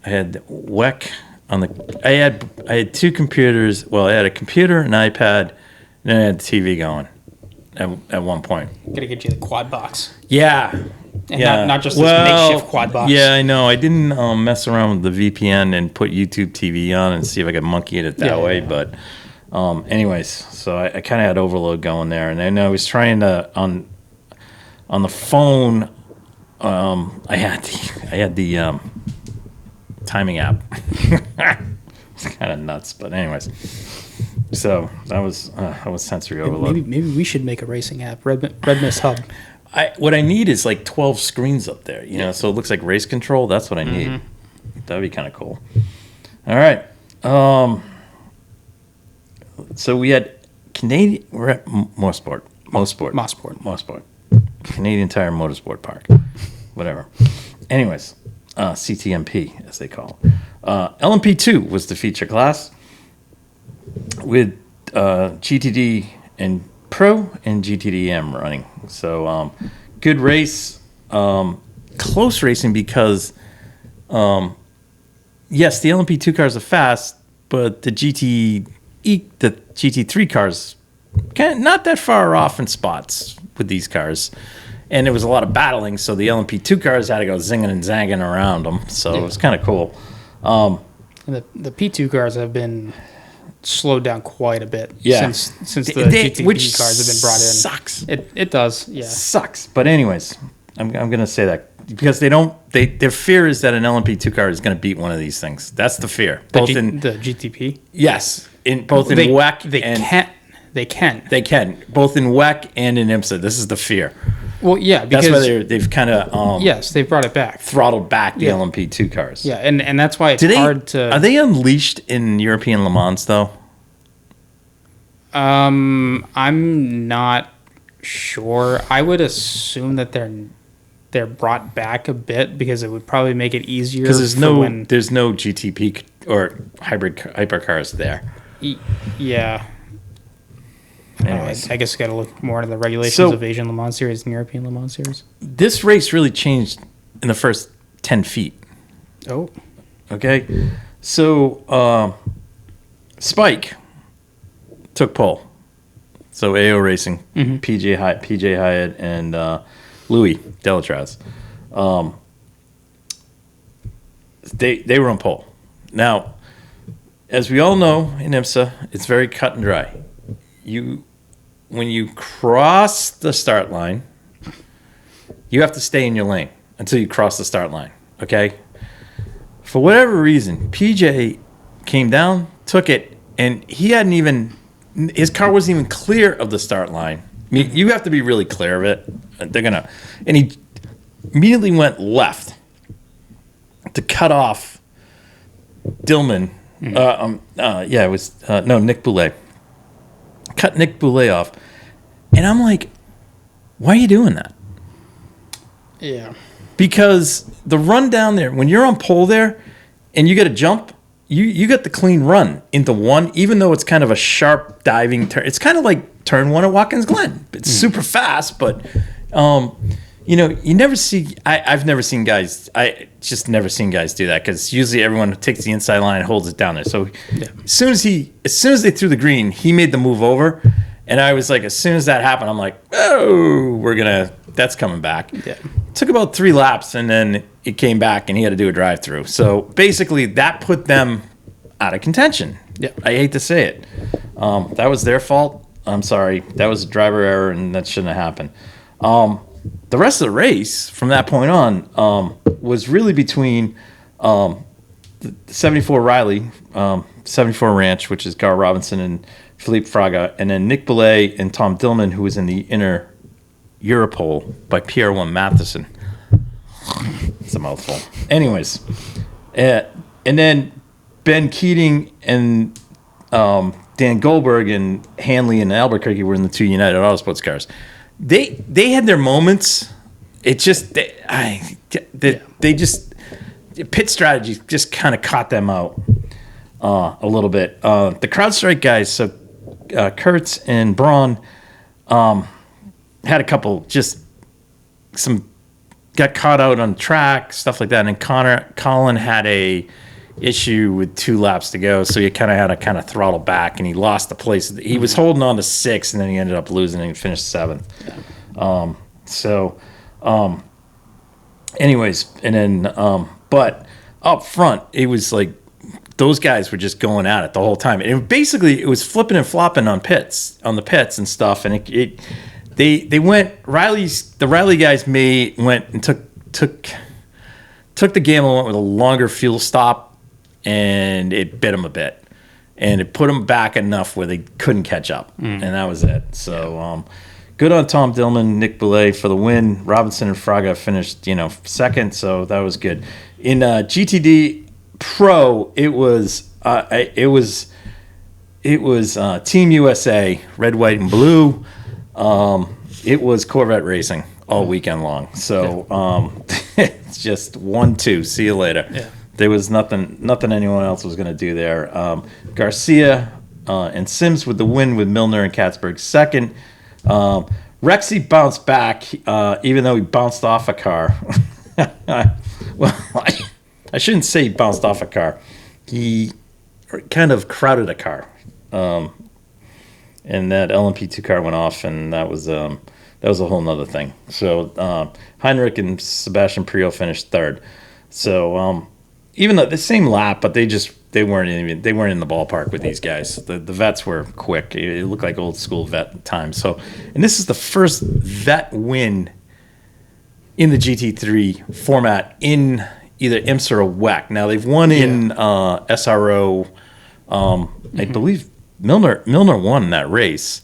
WEC on the. I had two computers. Well, I had a computer, an iPad, and then I had the TV going. At one point, gotta get you the quad box. Yeah, and not just this makeshift quad box. Yeah, I know. I didn't mess around with the VPN and put YouTube TV on and see if I could monkey it that way. Yeah. But, anyways, so I kind of had overload going there, and then I was trying to on the phone. I had the timing app. It's kind of nuts, but anyways. So that was sensory overload. Maybe we should make a racing app, Red Mist Hub. What I need is like 12 screens up there, so it looks like race control. That's what I need. That'd be kind of cool. All right. So we had Canadian. We're at Mosport. Canadian Tire Motorsport Park. Whatever. Anyways, CTMP as they call it. LMP2 was the feature class, with GTD and Pro and GTDM running. So good race, close racing because yes, the LMP2 cars are fast, but the GT3 cars kind of not that far off in spots with these cars. And there was a lot of battling, so the LMP2 cars had to go zinging and zanging around them. So it was kind of cool. And the P2 cars have been slowed down quite a bit since the GTP cars have been brought in. Sucks. It does, yeah. Sucks. But anyways, I'm going to say that because their fear is that an LMP2 car is going to beat one of these things. That's the fear. The GTP? Yes. In WEC They can. They can. Both in WEC and in IMSA. This is the fear. Well, yeah, because that's why they've kind of they've brought it back, throttled back the LMP2 cars. Yeah, and that's why it's hard to. Are they unleashed in European Le Mans though? I'm not sure. I would assume that they're brought back a bit because it would probably make it easier. Because there's no GTP or hybrid hypercars there. Yeah. I guess we got to look more into the regulations of Asian Le Mans Series and European Le Mans Series. This race really changed in the first 10 feet. Oh. Okay. So, Spike took pole. So, AO Racing, PJ Hyatt, and Louis Delatraz. They were on pole. Now, as we all know in IMSA, it's very cut and dry. When you cross the start line, you have to stay in your lane until you cross the start line, okay? For whatever reason, PJ came down, took it, and his car wasn't even clear of the start line. I mean, you have to be really clear of it. And he immediately went left to cut off Dillman. It was Nick Boulay. Cut Nick Boulay off. And I'm like, why are you doing that? Yeah. Because the run down there, when you're on pole there and you get a jump, you get the clean run into one, even though it's kind of a sharp diving turn. It's kind of like turn one at Watkins Glen. It's super fast, but you never see. I've never seen guys. I just never seen guys do that because usually everyone takes the inside line and holds it down there. So as soon as they threw the green, he made the move over, and I was like, as soon as that happened, I'm like, oh, that's coming back. Yeah. Took about 3 laps, and then it came back, and he had to do a drive-through. So basically, that put them out of contention. Yeah. I hate to say it. That was their fault. I'm sorry. That was a driver error, and that shouldn't have happened. The rest of the race from that point on was really between the 74 Riley, 74 Ranch, which is Gar Robinson and Philippe Fraga, and then Nick Boulay and Tom Dillman, who was in the inner Europole by Pierre-One Matheson. It's a mouthful. Anyways, and then Ben Keating and Dan Goldberg and Hanley and Albuquerque were in the 2 United Autosports cars. They had their moments. It just they just pit strategy just kind of caught them out a little bit. The CrowdStrike guys, so Kurtz and Braun, had a couple got caught out on track, stuff like that. And Colin had a issue with 2 laps to go, so he had to throttle back, and he lost the place. He was holding on to 6th, and then he ended up losing, and he finished 7th. Yeah. Anyways, and then but up front, it was like those guys were just going at it the whole time. And it was flipping and flopping on the pits and stuff, and they went. The Riley guys went and took the gamble, went with a longer fuel stop, and it bit them a bit, and it put them back enough where they couldn't catch up, and that was it. So good on Tom Dillman, Nick Boulay for the win. Robinson and Fraga finished second, so that was good. In GTD Pro, it was Team USA, red, white, and blue. It was Corvette racing all weekend long. So it's just 1-2. See you later. Yeah. There was nothing anyone else was going to do there. Garcia and Sims with the win, with Milner and Katzberg second. Rexy bounced back, even though he bounced off a car. Well, I shouldn't say he bounced off a car. He kind of crowded a car. And that LMP2 car went off, and that was a whole nother thing. So Heinrich and Sebastian Priel finished third. So even though the same lap, but they weren't in the ballpark with these guys. The vets were quick. It looked like old school vet time. So, and this is the first vet win in the GT3 format in either IMSA or WEC. Now they've won in SRO. I believe Milner won that race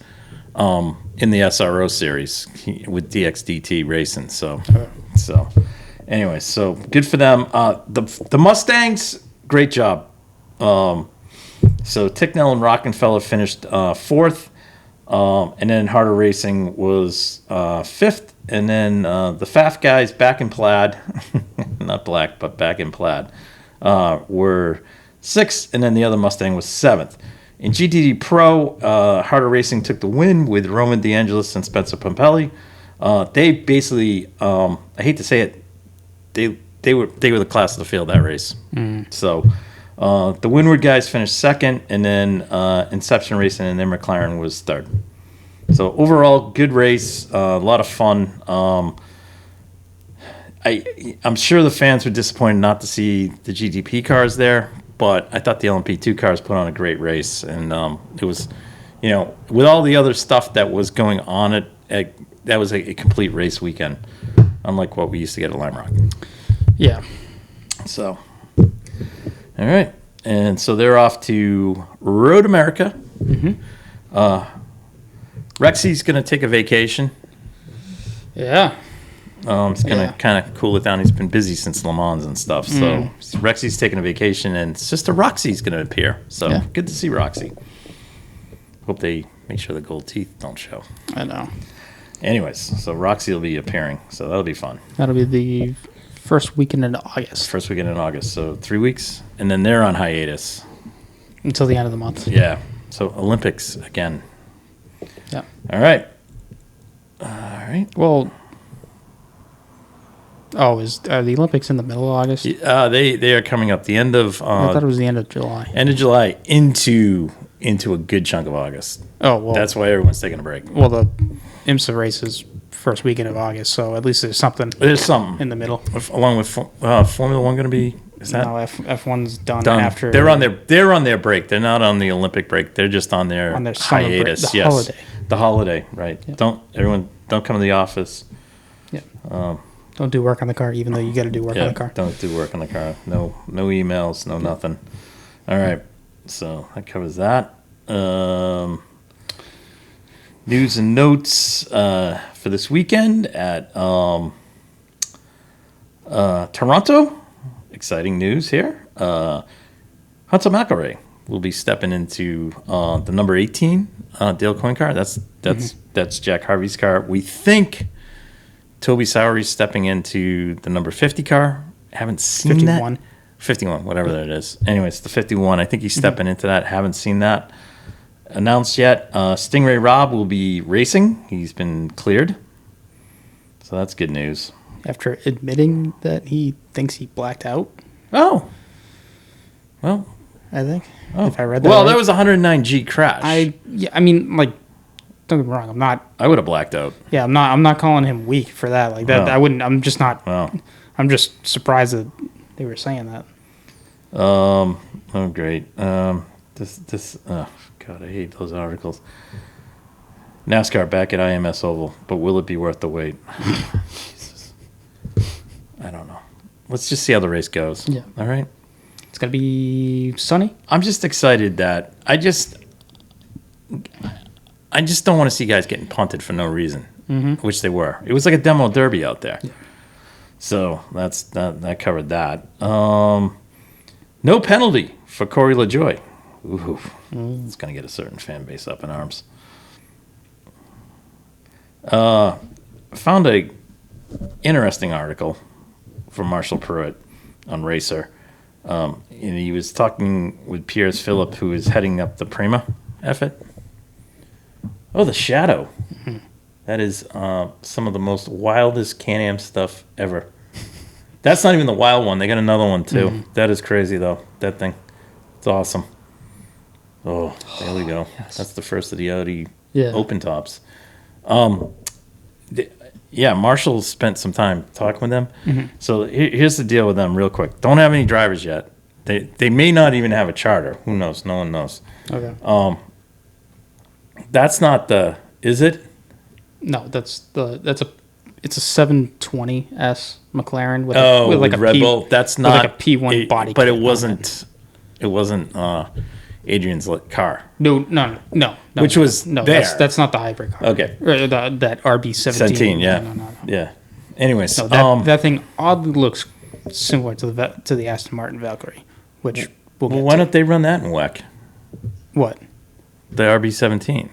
in the SRO series with DXDT Racing. So anyway, so good for them. The Mustangs, great job. So Ticknell and Rockenfeller finished fourth, and then Harder Racing was fifth, and then the Pfaff guys back in plaid, not black, but back in plaid, were sixth, and then the other Mustang was seventh. In GTD Pro, Harder Racing took the win with Roman DeAngelis and Spencer Pompelli. They basically, I hate to say it, they were the class of the field that race. So the Windward guys finished second, and then Inception Racing and then McLaren was third. So overall, good race, a lot of fun. I'm sure the fans were disappointed not to see the GTP cars there, but I thought the LMP2 cars put on a great race, and it was, with all the other stuff that was going on, that was a complete race weekend, unlike what we used to get at Lime Rock. Yeah. So, all right, and so they're off to Road America. Rexy's going to take a vacation. Yeah. He's going to kind of cool it down. He's been busy since Le Mans and stuff. So Rexy's taking a vacation, and Sister Roxy's going to appear. So good to see Roxy. Hope they make sure the gold teeth don't show. I know. Anyways, so Roxy will be appearing. So that'll be fun. That'll be the first weekend in August. First weekend in August. So 3 weeks. And then they're on hiatus. Until the end of the month. Yeah. So Olympics again. Yeah. All right. All right. Well... Oh, are the Olympics in the middle of August? They are coming up the end of. I thought it was the end of July. End of July into a good chunk of August. Oh well, that's why everyone's taking a break. Well, the IMSA race is first weekend of August, so at least there's something. There's something in the middle. Along with Formula One, going to be. Is that? No, F1's done after. They're on their break. They're not on the Olympic break. They're just on their hiatus. Break, holiday. The holiday, right? Yeah. Don't come to the office. Yeah. Don't do work on the car, even though you got to do work on the car. Don't do work on the car. No emails, no nothing. All right. So that covers that. News and notes for this weekend at Toronto. Exciting news here. Hunter McElroy will be stepping into the number 18 Dale Coyne car. That's Jack Harvey's car. We think Toby Sowery's stepping into the number 50 car. Haven't seen 51. that. 51, whatever that is. Anyways, the 51. I think he's stepping into that. Haven't seen that announced yet. Stingray Rob will be racing. He's been cleared. So that's good news. After admitting that he thinks he blacked out. Oh. Well. I think. Oh. If I read that well, right. that was a 109G crash. I mean, like, don't get me wrong. I'm not. I would have blacked out. Yeah, I'm not calling him weak for that. Like that. No. I wouldn't. I'm just not. Well. I'm just surprised that they were saying that. Oh, great. Oh, God, I hate those articles. NASCAR back at IMS Oval, but will it be worth the wait? Jesus. I don't know. Let's just see how the race goes. Yeah. All right? It's going to be sunny. I'm just excited that I just don't want to see guys getting punted for no reason, which they were. It was like a demo derby out there. Yeah. So that covered that. No penalty for Corey LaJoie. Ooh, it's going to get a certain fan base up in arms. Found a interesting article from Marshall Pruitt on Racer. And he was talking with Piers Phillip, who is heading up the Prima effort. Oh, the Shadow. Mm-hmm. That is some of the most wildest Can-Am stuff ever. That's not even the wild one. They got another one, too. Mm-hmm. That is crazy, though. That thing. It's awesome. Oh, there we go. Yes. That's the first of the Audi open tops. Marshall spent some time talking with them. Mm-hmm. So here's the deal with them real quick. Don't have any drivers yet. They may not even have a charter. Who knows? No one knows. Okay. That's not the... Is it? No, it's a 720S McLaren with like a Red Bull. That's not like a P1 body. But it wasn't Adrian's car. No. Which was no. There. That's not the hybrid car. Okay. That RB17. 17, yeah. No. Yeah. Anyways, that thing oddly looks similar to the Aston Martin Valkyrie, which why don't they run that in WEC? What? The RB17.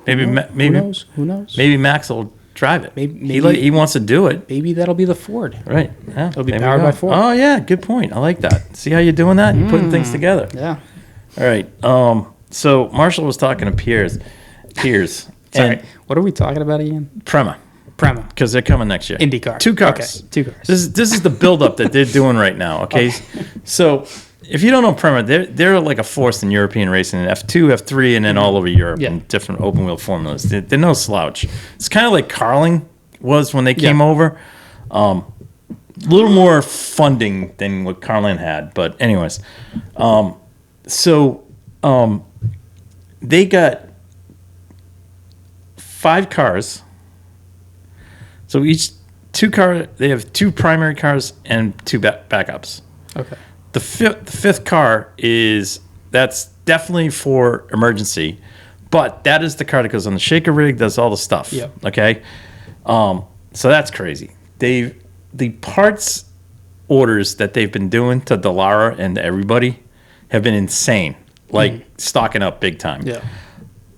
Maybe Who knows? Maybe Max will drive it. Maybe he wants to do it. Maybe that'll be the Ford. Right. Yeah, it'll be powered by Ford. Oh yeah, good point. I like that. See how you're doing that? You're putting things together. Yeah. All right. So Marshall was talking to Piers. Sorry. What are we talking about again? Prema. Because they're coming next year. IndyCar. 2 cars. Okay. 2 cars. This is the buildup that they're doing right now. Okay. So if you don't know Prema, they're like a force in European racing, in F2, F3, and then all over Europe in different open wheel formulas. They're no slouch. It's kind of like Carling was when they came over. A little more funding than what Carlin had, but anyways. They got 5 cars. So they have 2 primary cars and 2 backups. Okay. The fifth car that's definitely for emergency, but that is the car that goes on the shaker rig, does all the stuff. Yep. Okay. So that's crazy. The parts orders that they've been doing to Dallara and everybody have been insane. Like stocking up big time. Yeah.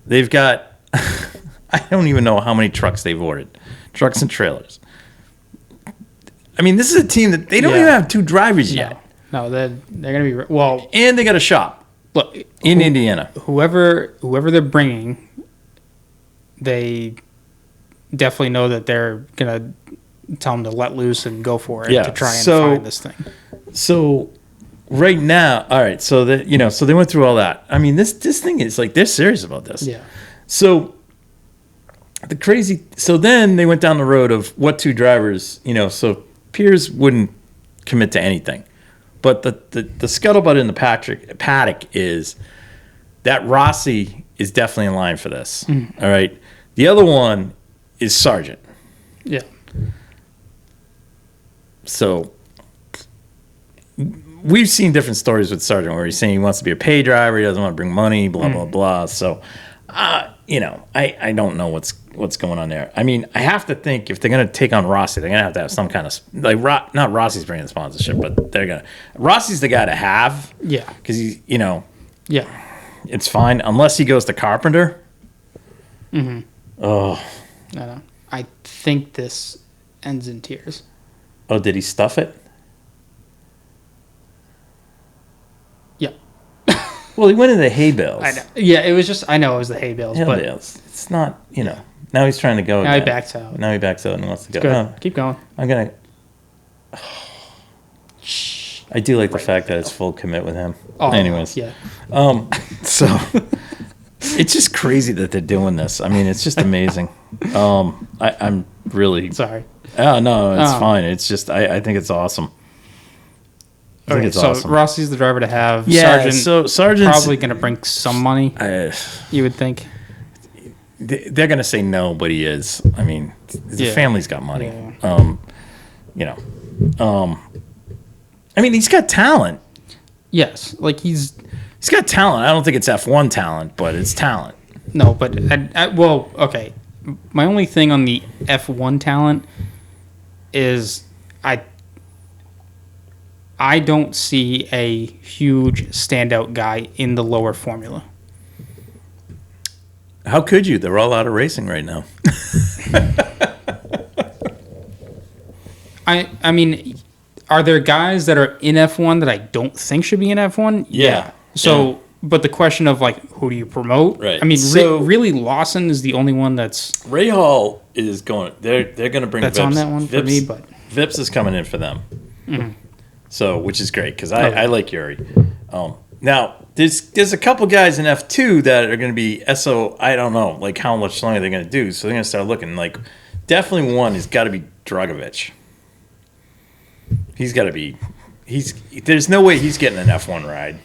They've got I don't even know how many trucks they've ordered. Trucks and trailers. I mean, this is a team that they don't even have 2 drivers yet. No, they're going to be and they got a shop. Look, in Indiana. Whoever they're bringing, they definitely know that they're going to tell them to let loose and go for it to try and find this thing. So right now, all right, so they went through all that. I mean, this thing is like they're serious about this. Yeah. So then they went down the road of what 2 drivers, so Piers wouldn't commit to anything. But the scuttlebutt in the paddock is that Rossi is definitely in line for this. Mm. All right. The other one is Sargent. Yeah. So we've seen different stories with Sargent where he's saying he wants to be a pay driver, he doesn't want to bring money, blah, blah, blah. So, I don't know what's going on there. I mean, I have to think if they're going to take on Rossi, they're going to have some kind of not Rossi's bringing the sponsorship, but Rossi's the guy to have. Yeah. Because Yeah. It's fine unless he goes to Carpenter. Mm-hmm. Oh. No. I think this ends in tears. Oh, did he stuff it? Yeah. Well, he went into the hay bales. I know. Yeah, it was just, I know it was the hay bales. But it's not, now he's trying to go now again. he backs out. Now he backs out and wants to go. Good. Oh, Keep going. I'm going to. I do like the fact that it's full commit with him. Oh, anyways. Yeah. So it's just crazy that they're doing this. I mean, it's just amazing. I'm really sorry. Oh no, it's fine. It's just I think it's awesome. I think it's awesome. Rossi's the driver to have. Yeah, so Sargent's probably going to bring some money. You would think. They're going to say no, but he is. I mean, the family's got money. Yeah. I mean, he's got talent. Yes, like he's got talent. I don't think it's F1 talent, but it's talent. No, but well, okay. My only thing on the F1 talent is I don't see a huge standout guy in the lower formula. How could you? They're all out of racing right now. I mean, are there guys that are in F1 that I don't think should be in F1? Yeah. So, but the question of like, who do you promote? Right. I mean, so, really, Lawson is the only one that's. Ray Hall is going. They're going to bring. That's Vips. on that one for me, but Vips is coming in for them. Mm-hmm. So, which is great because I like Yuri. Now there's a couple guys in F2 that are going to be SO. I don't know like how much longer they're going to do. So they're going to start looking like definitely one has got to be Dragovich. He's got to be. There's no way he's getting an F1 ride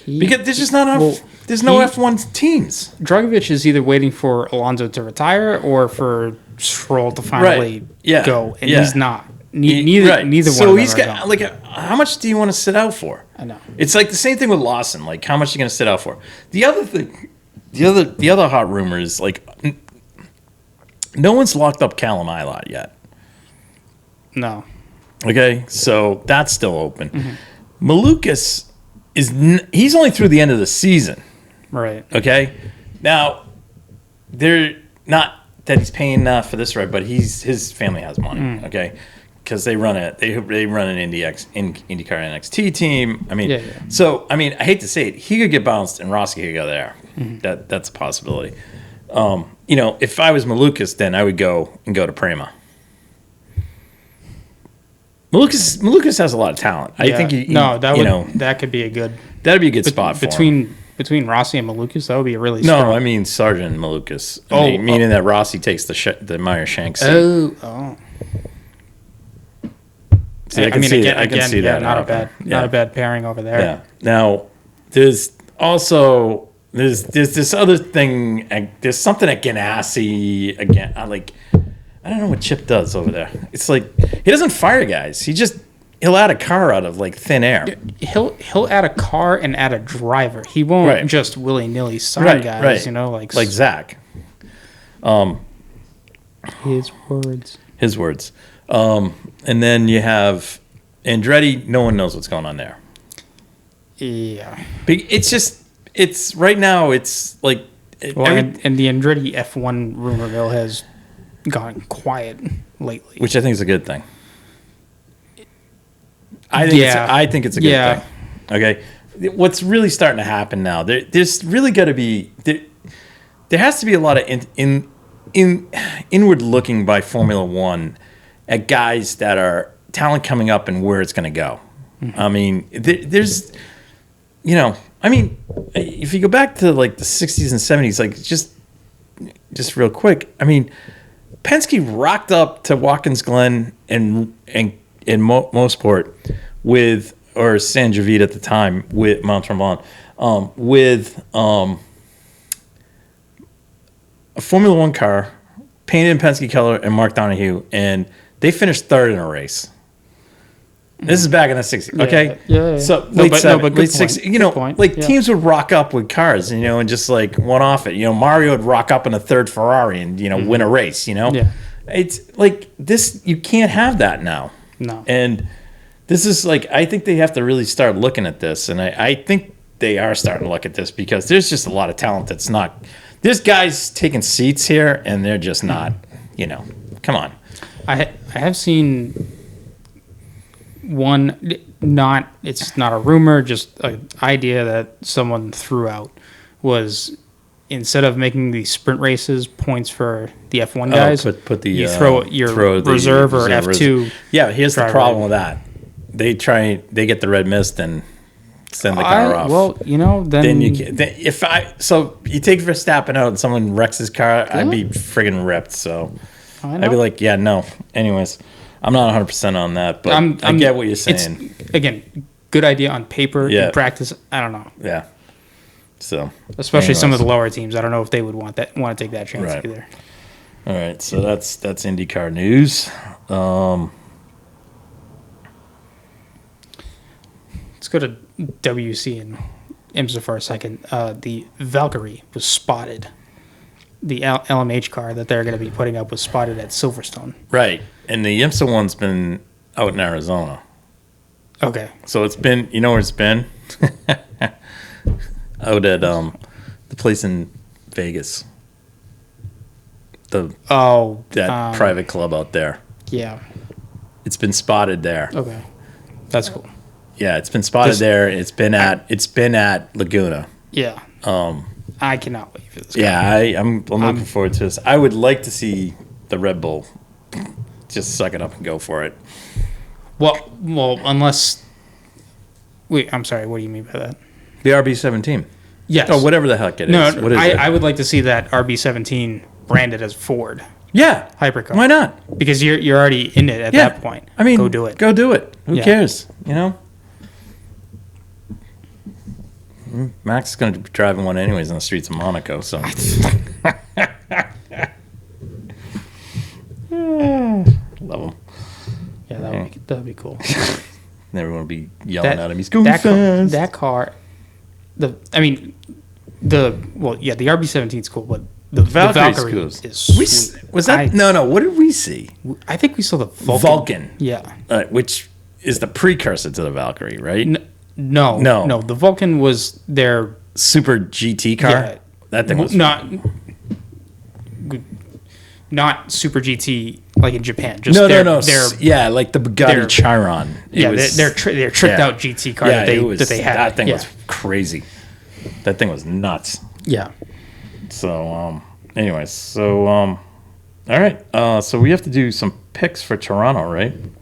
because there's just not enough. Well, there's no F1 teams. Dragovich is either waiting for Alonso to retire or for Stroll to finally go, and he's not. Neither one. So he's got like how much do you want to sit out for? I know. It's like the same thing with Lawson. Like how much are you going to sit out for? The other thing, the other hot rumor is like no one's locked up Callum Ilott yet. No. Okay, so that's still open. Mm-hmm. Malukas he's only through the end of the season. Right. Okay. Now they're not that he's paying for this ride, but his family has money. Okay. Because they run an IndyCar NXT team. I mean, so I mean, I hate to say it, he could get bounced and Rossi could go there. Mm-hmm. That's a possibility. If I was Malukas, then I would go to Prema. Malukas has a lot of talent. I think that could be a good. That'd be a good spot for him. Between Rossi and Malukas, that would be a really. No, I mean Sargent and Malukas. Meaning that Rossi takes the Meyer Shank seat. Oh. See, I can see that. Not a bad pairing over there. Yeah. Now, there's also there's this other thing. There's something at Ganassi again. I don't know what Chip does over there. It's like he doesn't fire guys. He'll add a car out of like thin air. He'll add a car and add a driver. He won't just willy nilly sign guys. Like Zach. His words. And then you have Andretti. No one knows what's going on there. Yeah. It's right now. It's like. And the Andretti F1 rumor mill has gone quiet lately, which I think is a good thing. I think it's a good thing. Okay, what's really starting to happen now? There's really got to be there has to be a lot of inward looking by Formula One at guys that are talent coming up and where it's going to go. Mm-hmm. I mean, there's I mean, if you go back to like the 60s and 70s, like just real quick, I mean, Penske rocked up to Watkins Glen and Mosport or San Javid at the time with Mount Tremblant with a Formula One car painted in Penske color and Mark Donohue, and they finished third in a race. This is back in the 60s, okay? Yeah. So late 60s, teams would rock up with cars, and just like one off it. Mario would rock up in a third Ferrari and win a race. Yeah. It's like this. You can't have that now. No. And this is like I think they have to really start looking at this, and I think they are starting to look at this because there's just a lot of talent that's not. There's guys taking seats here, and they're just not. Come on. I have seen one. It's not a rumor, just an idea that someone threw out was instead of making the sprint races points for the F1 guys, put the you throw your reserve or F2. Yeah, here's the problem with that. They get the red mist and send the car off. Well, then you can, so you take Verstappen out and someone wrecks his car, I'd be friggin' ripped. So I'd be like, yeah, no. Anyways, I'm not 100% on that, but I get what you're saying. Again, good idea on paper. In practice, I don't know. Yeah. So especially some of the lower teams, I don't know if they would want to take that chance either. All right, so that's IndyCar news. Let's go to WC and IMSA for a second. The Valkyrie was spotted. The LMH car that they're going to be putting up was spotted at Silverstone. Right, and the IMSA one's been out in Arizona. Okay. So it's been, where it's been? Out at the place in Vegas. That private club out there. Yeah. It's been spotted there. Okay. That's cool. Yeah, it's been spotted there. It's been at Laguna. Yeah. I cannot wait for this. Yeah, I'm looking forward to this. I would like to see the Red Bull just suck it up and go for it. Well, unless. Wait, I'm sorry. What do you mean by that? The RB17. Yes. Oh, whatever the heck it is. No, what is it? I would like to see that RB17 branded as Ford. Yeah. Hypercar. Why not? Because you're already in it at that point. I mean, go do it. Go do it. Who cares? Max is going to be driving one anyways on the streets of Monaco, so. Love him. Yeah, that would be cool. And everyone will be yelling at him. He's going fast. That car, the RB17 is cool, but the Valkyrie is sweet. Was that? No. What did we see? I think we saw the Vulcan. Yeah. Which is the precursor to the Valkyrie, right? No. The Vulcan was their super GT car. Yeah, that thing was not super GT like in Japan. Just no. Like the Bugatti Chiron. Their tricked out GT car that they had. That thing was crazy. That thing was nuts. Yeah. So, anyways, all right. So we have to do some picks for Toronto, right? And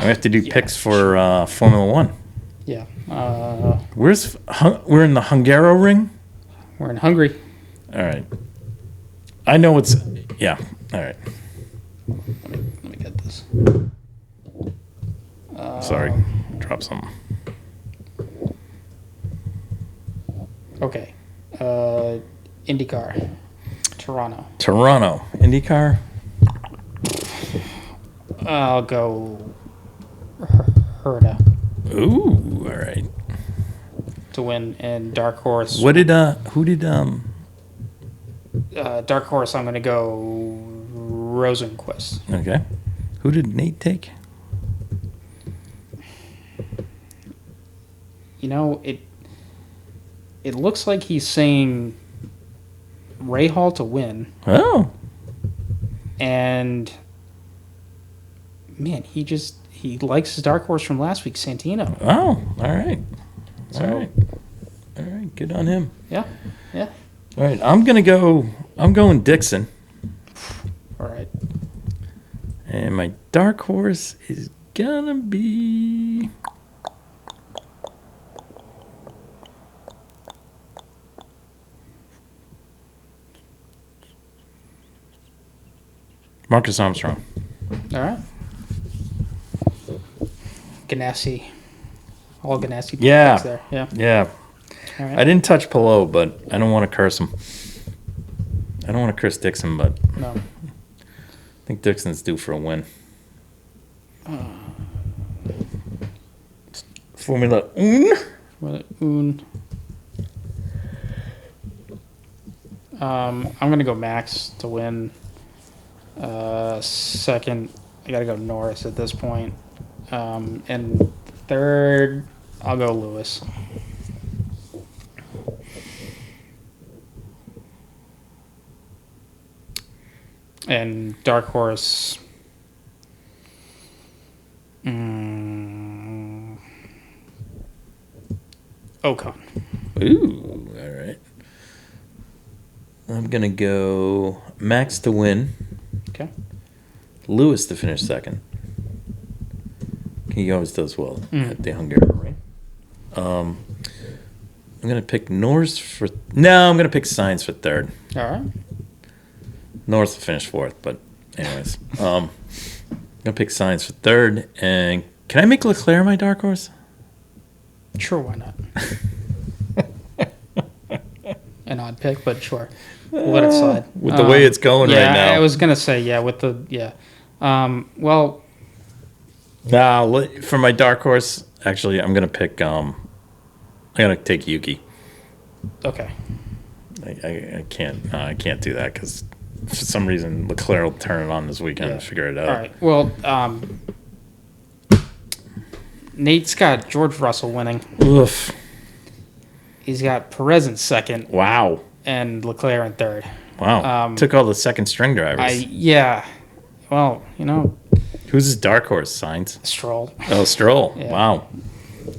we have to do picks for Formula One. Yeah. We're in the Hungaroring? We're in Hungary. All right. I know it's... Yeah. All right. Let me get this. Sorry. Drop something. Okay. IndyCar. Toronto. IndyCar? I'll go Herta. Ooh, all right. To win, and Dark Horse. Who did Dark Horse, I'm going to go Rosenquist. Okay. Who did Nate take? It looks like he's saying Ray Hall to win. Oh. And man, he likes his Dark Horse from last week, Santino. Oh, all right. All right, good on him. Yeah. All right, I'm going Dixon. All right. And my Dark Horse is gonna be... Marcus Armstrong. All right. Ganassi. All Ganassi. Yeah. There. Yeah. All right. I didn't touch Pillow, but I don't want to curse him. I don't want to curse Dixon, but no. I think Dixon's due for a win. Formula Un. I'm going to go Max to win. Second, I got to go Norris at this point. And third, I'll go Lewis. And dark horse. Ocon. Ooh, all right. I'm going to go Max to win. Okay. Lewis to finish second. He always does well at the Hungarian, right? I'm going to pick Norris for... No, I'm going to pick Sainz for third. All right. Norris will finish fourth, but anyways. I'm going to pick Sainz for third. And can I make Leclerc my dark horse? Sure, why not? An odd pick, but sure. We'll let it slide. With the way it's going right now. I was going to say, with the... Yeah. Well... Nah, for my dark horse, actually, I'm going to pick... I'm going to take Yuki. Okay. I can't do that because for some reason Leclerc will turn it on this weekend and figure it out. All right. Well, Nate's got George Russell winning. Oof. He's got Perez in second. Wow. And Leclerc in third. Wow. Took all the second string drivers. Well, Who's his dark horse? Sainz? Stroll. Oh, Stroll. Yeah. Wow.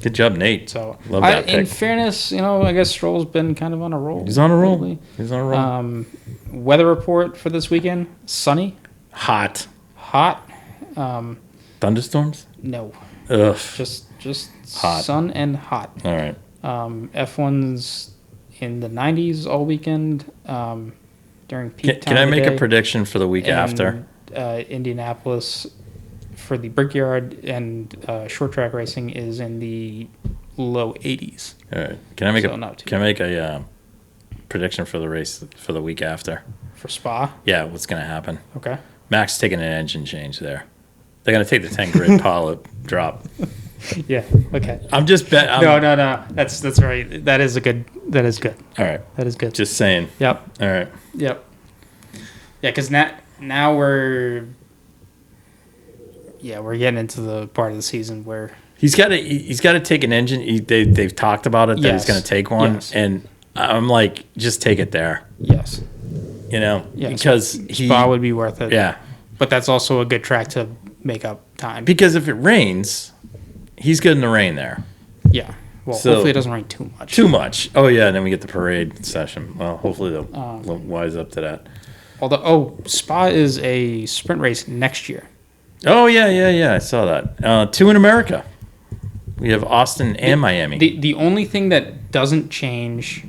Good job, Nate. So love that pick. In fairness, I guess Stroll's been kind of on a roll. He's on a roll. Lately. He's on a roll. Weather report for this weekend: sunny, hot. No. Thunderstorms? Ugh. Just hot. Sun and hot. All right. F1's in the 90s all weekend during peak time. Can I make a prediction for the week after? Indianapolis for the Brickyard and short track racing is in the low 80s. All right. Can I make a prediction for the race for the week after? For Spa? Yeah, what's going to happen? Okay. Max taking an engine change there. They're going to take the 10 grid pilot drop. Yeah. Okay. I'm just betting. No. That's right. That is good. All right. That is good. Just saying. Yep. All right. Yep. Yeah, because now we're getting into the part of the season where he's got to take an engine. They've talked about it that he's going to take one, and I'm like, just take it there. Yes. Because Spa would be worth it. Yeah. But that's also a good track to make up time. Because if it rains, he's good in the rain there. Yeah. Well, hopefully it doesn't rain too much. Too much. Oh, yeah, and then we get the parade session. Well, hopefully they'll wise up to that. Although, Spa is a sprint race next year. Oh, yeah. I saw that. 2 in America. We have Austin and Miami. The only thing that doesn't change...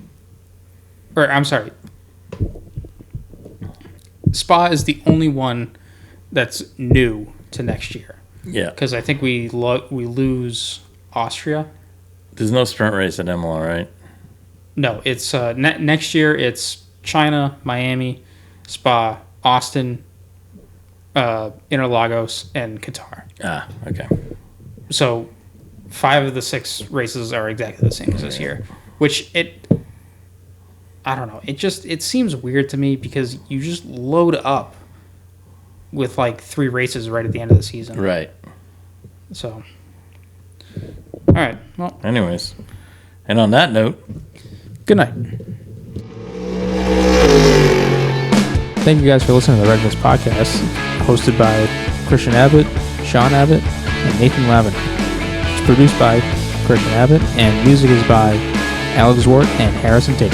Or, I'm sorry. Spa is the only one that's new to next year. Yeah. Because I think we lose Austria. There's no sprint race at Imola, right? No, it's next year. It's China, Miami, Spa, Austin, Interlagos, and Qatar. Ah, okay. So 5 of the 6 races are exactly the same as this year, which I don't know. It seems weird to me because you just load up with like 3 races right at the end of the season. Right. So, all right. Well, anyways, and on that note, good night. Thank you guys for listening to the Red Mist Podcast, hosted by Christian Abbott, Sean Abbott, and Nathan Lavin. It's produced by Christian Abbott, and music is by Alex Wart and Harrison Tate.